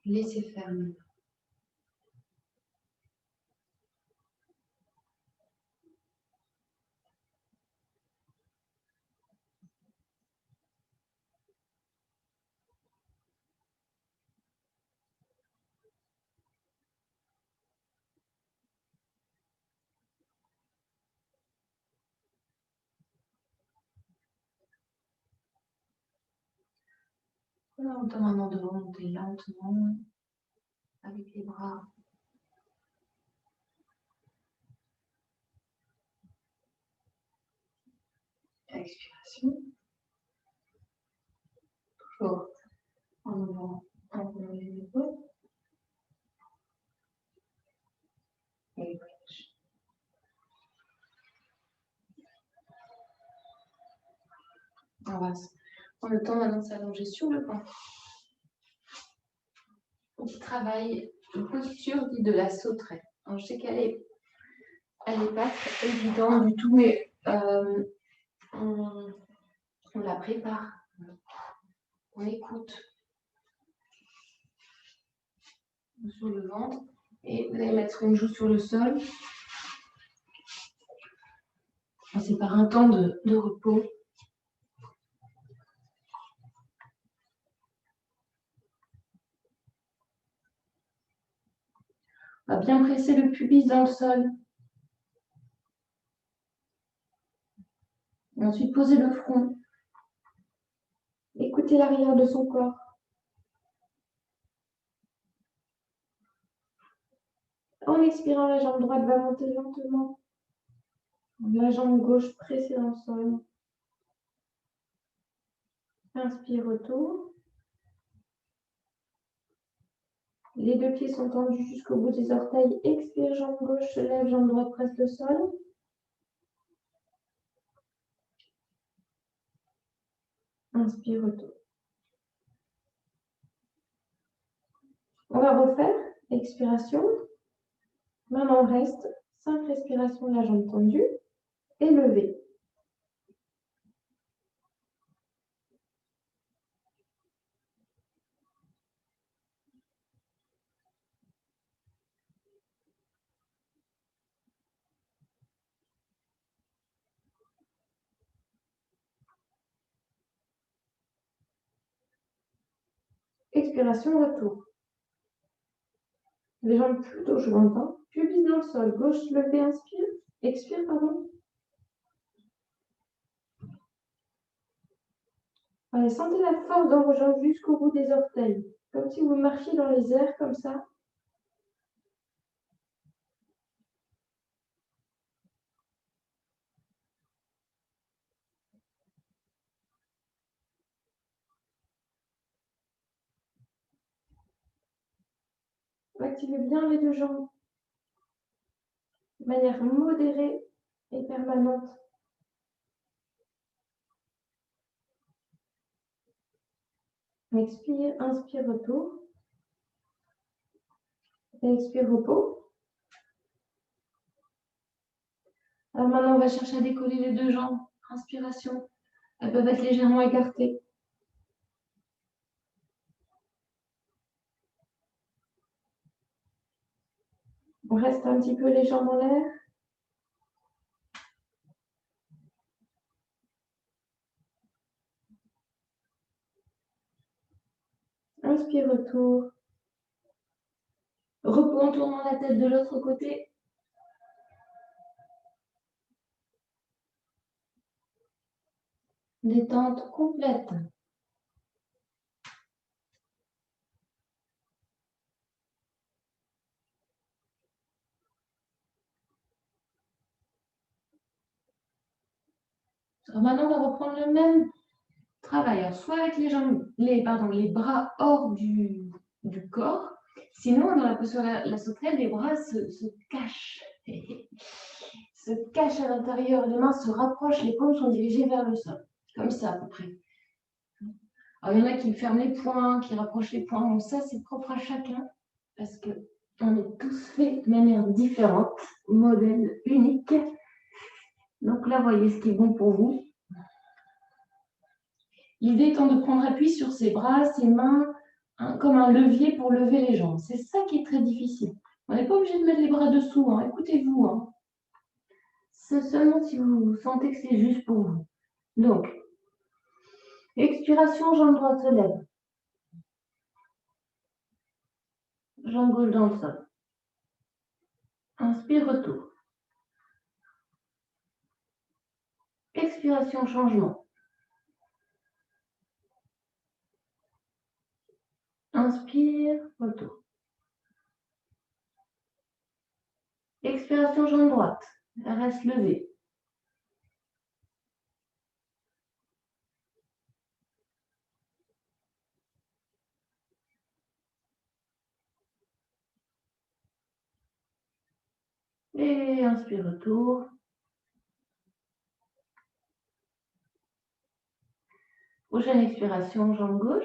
Laissez faire. On tend maintenant de remonter lentement avec les bras. Expiration. Toujours en ouvrant les épaules. Et bridge. On va prendre le temps maintenant de s'allonger sur le banc. Petit travail de posture dite de la sauterelle. Alors, je sais qu'elle est pas très évidente du tout, mais on la prépare. On écoute sur le ventre et vous allez mettre une joue sur le sol. C'est par un temps de repos. On va bien presser le pubis dans le sol. Et ensuite, poser le front. Écoutez l'arrière de son corps. En expirant, la jambe droite va monter lentement. La jambe gauche pressée dans le sol. Inspire, retour. Les deux pieds sont tendus jusqu'au bout des orteils. Expire, jambe gauche se lève, jambe droite presse le sol. Inspire, retour. On va refaire. Expiration. Maintenant, on reste. 5 respirations, la jambe tendue. Et lever. Expiration, retour. Les jambes plutôt jointes. Pubis dans le sol. Gauche levée, inspire. Expire, pardon. Allez, sentez la force dans vos jambes jusqu'au bout des orteils. Comme si vous marchiez dans les airs, comme ça. Activez bien les deux jambes. De manière modérée et permanente. Expire, inspire, retour. Expire, repos. Alors maintenant, on va chercher à décoller les deux jambes. Inspiration. Elles peuvent être légèrement écartées. On reste un petit peu les jambes en l'air. Inspire, retour. Repos en tournant la tête de l'autre côté. Détente complète. Alors maintenant, on va reprendre le même travail. Alors, soit avec les jambes, les bras hors du corps. Sinon, dans la posture de la sauterelle, les bras se cachent. Se cachent à l'intérieur. Les mains se rapprochent, les paumes sont dirigées vers le sol. Comme ça, à peu près. Alors, il y en a qui ferment les poings, qui rapprochent les poings. Bon, ça, c'est propre à chacun. Parce qu'on est tous faits de manière différente. Modèle unique. Donc là, voyez ce qui est bon pour vous. L'idée étant de prendre appui sur ses bras, ses mains, comme un levier pour lever les jambes. C'est ça qui est très difficile. On n'est pas obligé de mettre les bras dessous, hein. Écoutez-vous. Hein. C'est seulement si vous sentez que c'est juste pour vous. Donc, expiration, jambe droite se lève. Jambe gauche dans le sol. Inspire, retour. Expiration, changement. Inspire, retour. Expiration, jambe droite. Elle reste levée. Et inspire, retour. Prochaine expiration, jambe gauche.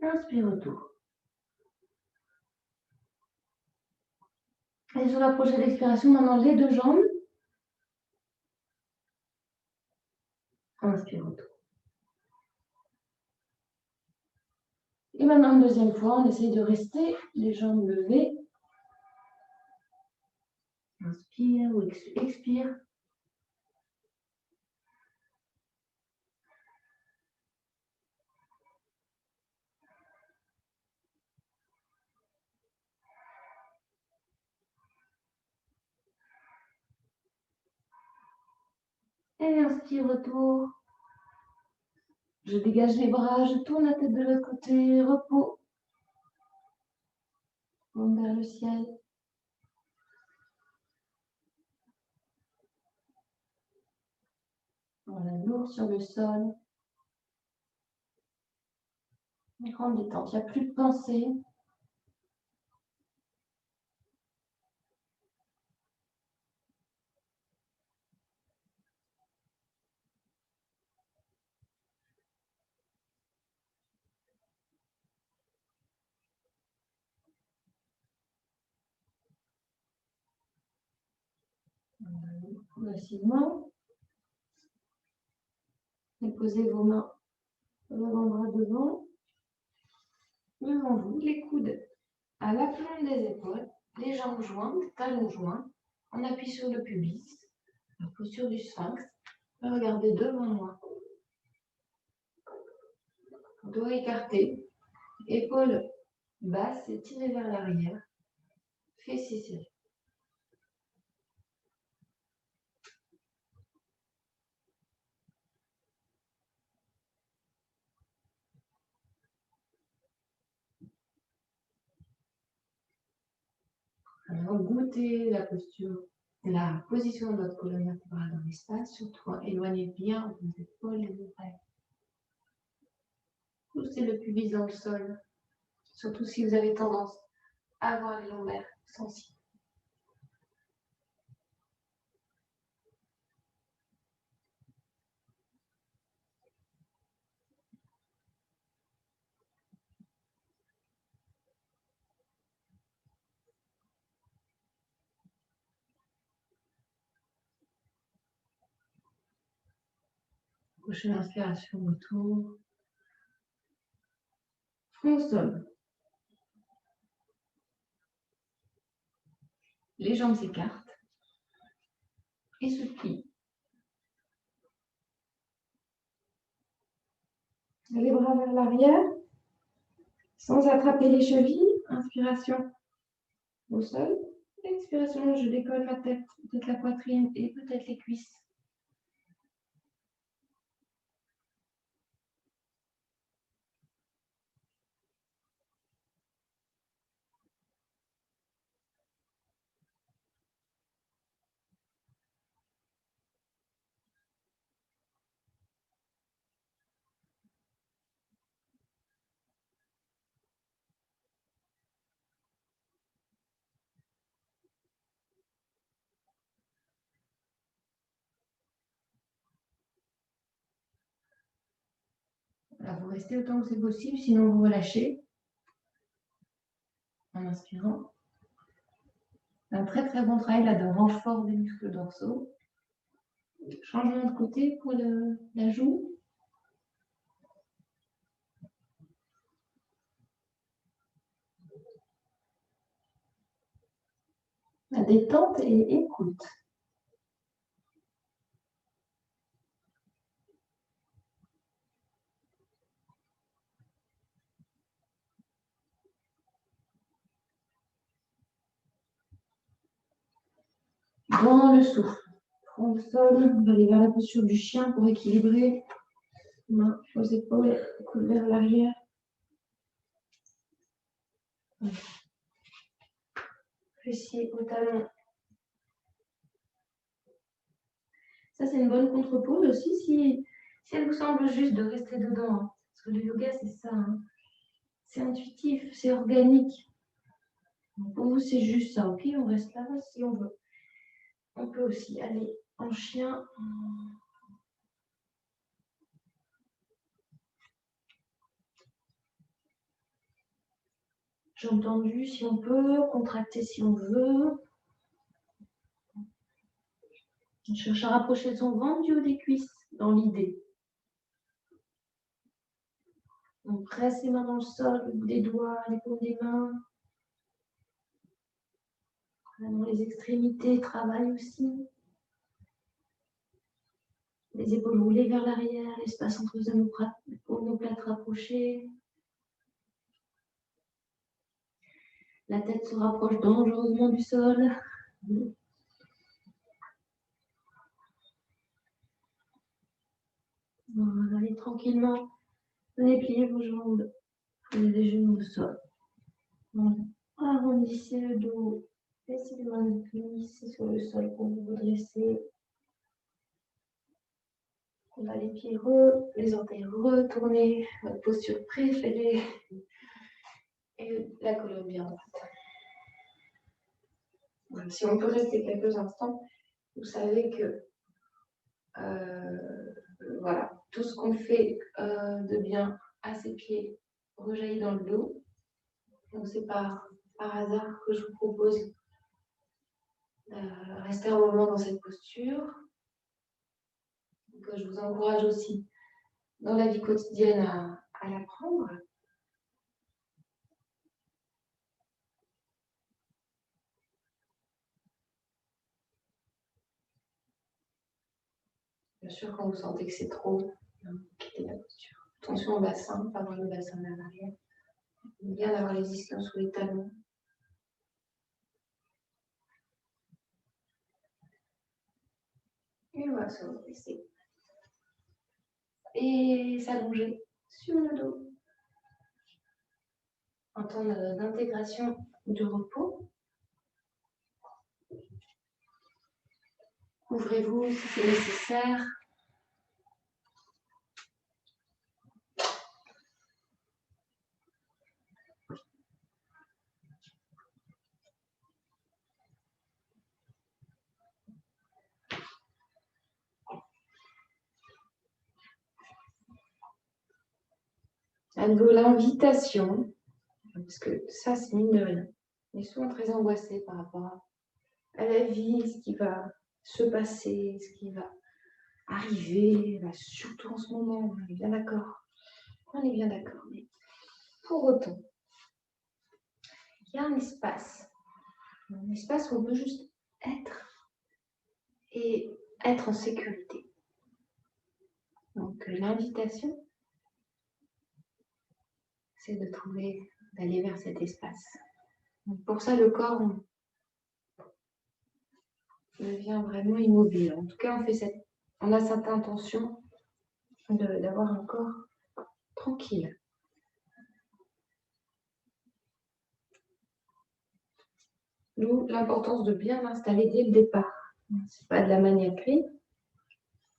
Inspire, retour. Et sur la prochaine expiration, maintenant les deux jambes. Inspire, retour. Et maintenant, une deuxième fois, on essaye de rester les jambes levées. Inspire ou expire. Et inspire, retour. Je dégage les bras, je tourne la tête de l'autre côté, repos. On vers le ciel. Voilà, lourd sur le sol. Une grande détente, il n'y a plus de pensée. Progressivement. Déposez vos mains, l'avant-bras devant vous, les coudes à l'aplomb des épaules, les jambes jointes, talons joints. On appuie sur le pubis, la posture du sphinx. Regardez devant moi. Dos écarté, épaules basses et tirées vers l'arrière. Fessiers serrés. Alors, goûtez la posture, la position de votre colonne vertébrale dans l'espace. Surtout, éloignez bien vos épaules et vos oreilles. Poussez le pubis dans le sol, surtout si vous avez tendance à avoir les lombaires sensibles. Prochaine inspiration autour. Front au sol. Les jambes s'écartent et se plient. Les bras vers l'arrière, sans attraper les chevilles. Inspiration au sol. Expiration, je décolle ma tête, peut-être la poitrine et peut-être les cuisses. Voilà, vous restez autant que c'est possible, sinon vous relâchez. En inspirant. Un très très bon travail là de renfort des muscles dorsaux. Changement de côté pour la joue. La détente et écoute. Dans le souffle. Front au sol, on va aller vers la posture du chien pour équilibrer. Mains aux épaules, coude vers l'arrière. Fessiers au talon. Ça, c'est une bonne contre-pose aussi si elle vous semble juste de rester dedans. Hein. Parce que le yoga, c'est ça. Hein. C'est intuitif, c'est organique. Pour vous, c'est juste ça. Ok, on reste là si on veut. On peut aussi aller en chien. Jambes tendues si on peut, contracter si on veut. On cherche à rapprocher son ventre du haut des cuisses dans l'idée. On presse les mains dans le sol, le bout des doigts, les paumes des mains. Vraiment, les extrémités travaillent aussi. Les épaules roulées vers l'arrière, l'espace entre les omoplates rapprochées. La tête se rapproche dangereusement du sol. Voilà, allez tranquillement. Venez plier vos jambes. Prenez les genoux au sol. Voilà. Arrondissez le dos. Laissez les mains glisser sur le sol pour vous redresser. On a les pieds les orteils retournés, votre posture préférée. Et la colonne bien droite. Voilà. Si on peut rester quelques instants, vous savez que voilà, tout ce qu'on fait de bien à ses pieds rejaillit dans le dos. Donc c'est par hasard que je vous propose de rester un moment dans cette posture. Que je vous encourage aussi dans la vie quotidienne à l'apprendre. Bien sûr, quand vous sentez que c'est trop, quittez la posture. Attention au bassin, pas avoir le bassin vers l'arrière. Bien d'avoir les ischions sous les talons. Et on va se redresser. Et s'allonger sur le dos. Un temps d'intégration du repos. Ouvrez-vous si c'est nécessaire. à nouveau l'invitation, parce que ça, c'est mine de rien. On est souvent très angoissé par rapport à la vie, ce qui va se passer, ce qui va arriver, surtout en ce moment, on est bien d'accord. On est bien d'accord, mais pour autant, il y a un espace où on peut juste être et être en sécurité. Donc l'invitation, c'est d'aller vers cet espace. Donc, pour ça, le corps devient vraiment immobile. En tout cas, on a cette intention d'avoir un corps tranquille. D'où l'importance de bien l'installer dès le départ. Ce n'est pas de la maniaquerie,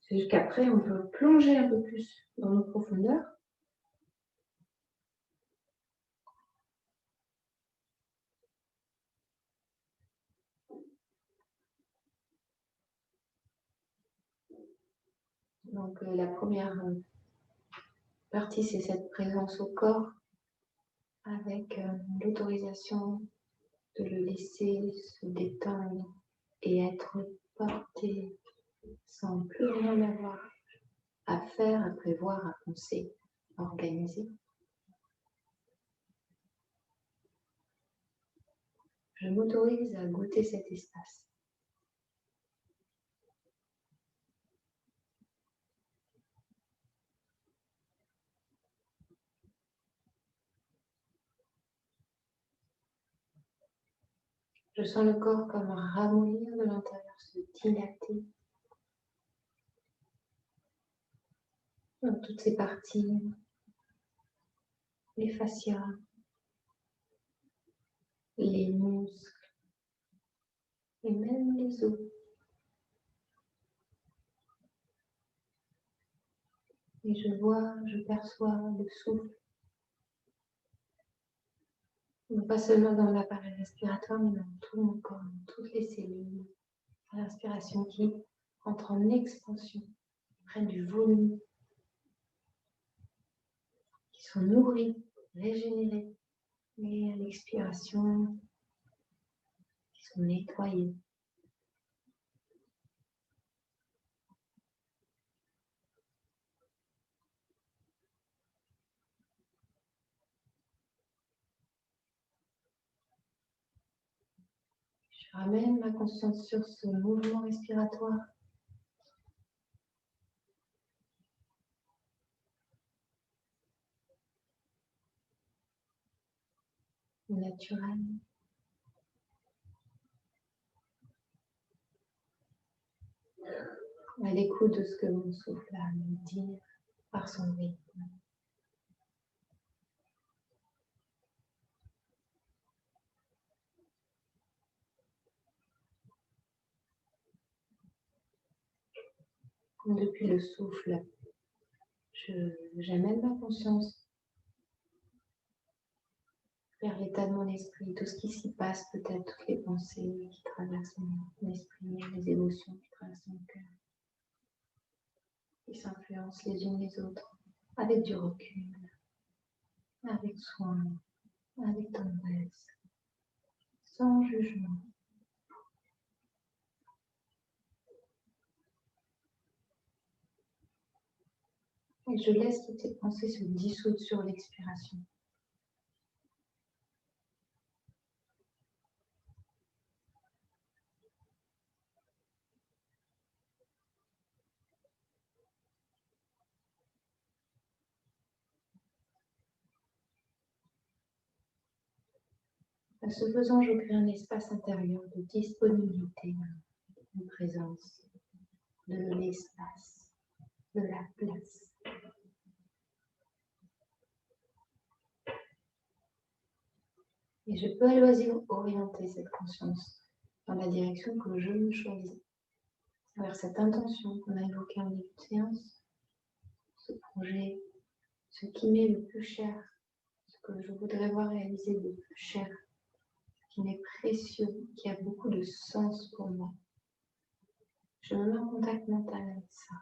c'est juste qu'après, on peut plonger un peu plus dans nos profondeurs. Donc, la première partie, c'est cette présence au corps avec l'autorisation de le laisser se détendre et être porté sans plus rien avoir à faire, à prévoir, à penser, à organiser. Je m'autorise à goûter cet espace. Je sens le corps comme ramollir de l'intérieur, se dilater dans toutes ses parties, les fascias, les muscles et même les os. Et je perçois le souffle. Pas seulement dans l'appareil respiratoire, mais dans tout mon corps, dans toutes les cellules. L'inspiration qui entre en expansion, prennent du volume, qui sont nourris, régénérés, et à l'expiration, qui sont nettoyés. Je ramène ma conscience sur ce mouvement respiratoire. Naturel. À l'écoute de ce que mon souffle a à me dire par son rythme. Depuis le souffle, j'amène ma conscience vers l'état de mon esprit, tout ce qui s'y passe, peut-être toutes les pensées qui traversent mon esprit, les émotions qui traversent mon cœur, qui s'influencent les unes les autres, avec du recul, avec soin, avec tendresse, sans jugement. Et je laisse toutes ces pensées se dissoudre sur l'expiration. En ce faisant, je crée un espace intérieur de disponibilité, de présence, de l'espace, de la place. Et je peux à loisir orienter cette conscience dans la direction que je me choisis, vers cette intention qu'on a évoquée en début de séance, ce projet, ce qui m'est le plus cher, ce que je voudrais voir réaliser de plus cher, ce qui m'est précieux, qui a beaucoup de sens pour moi. Je me mets en contact mental avec ça.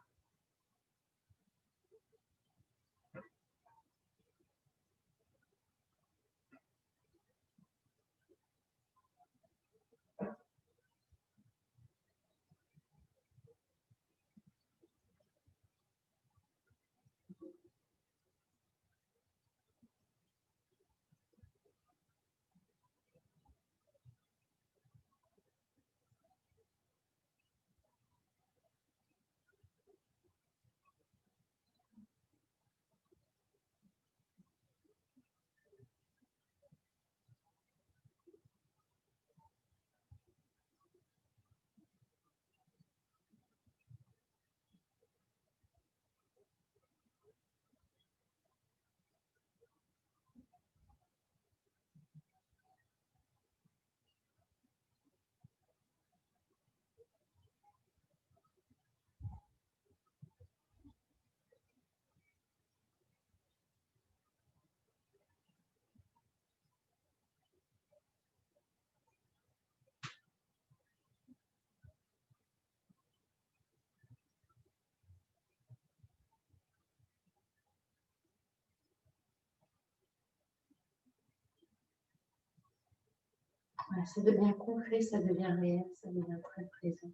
Voilà, ça devient concret, ça devient réel, ça devient très présent.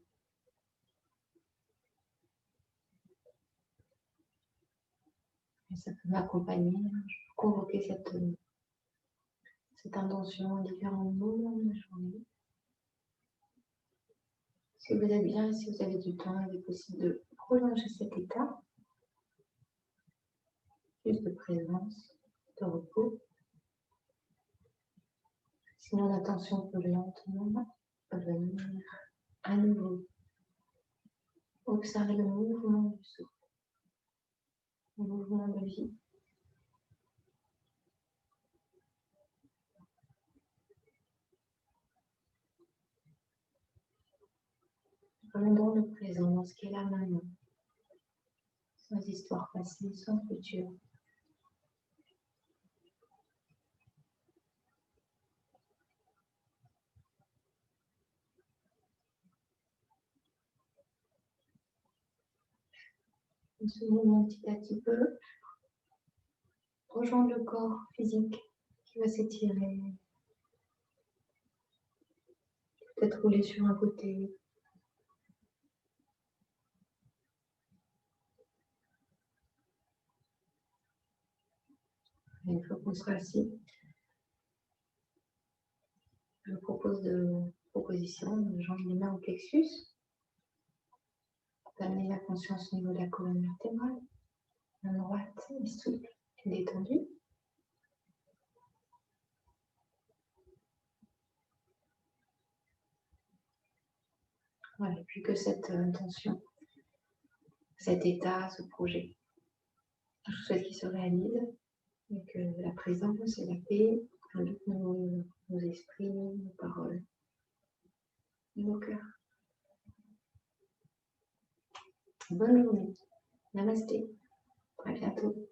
Et ça peut m'accompagner. Je peux convoquer cette intention à différents moments de la journée. Si vous êtes bien et si vous avez du temps, il est possible de prolonger cet état, plus de présence, de repos. Sinon, l'attention peut lentement revenir à nouveau. Observez le mouvement du souffle, le mouvement de vie. Rendons le présent dans ce qui est là maintenant, sans histoire passée, sans futur. Ce mouvement petit à petit peut rejoindre le corps physique qui va s'étirer, peut-être rouler sur un côté. Et une fois qu'on sera assis, je vous propose de proposition de joindre les mains au plexus, d'amener la conscience au niveau de la colonne vertébrale, main droite et souple et détendue. Voilà, puis que cette intention, cet état, ce projet, je souhaite qu'il se réalise et que la présence et la paix invitent nos esprits, nos paroles, nos cœurs. Bonne journée. Namasté. À bientôt.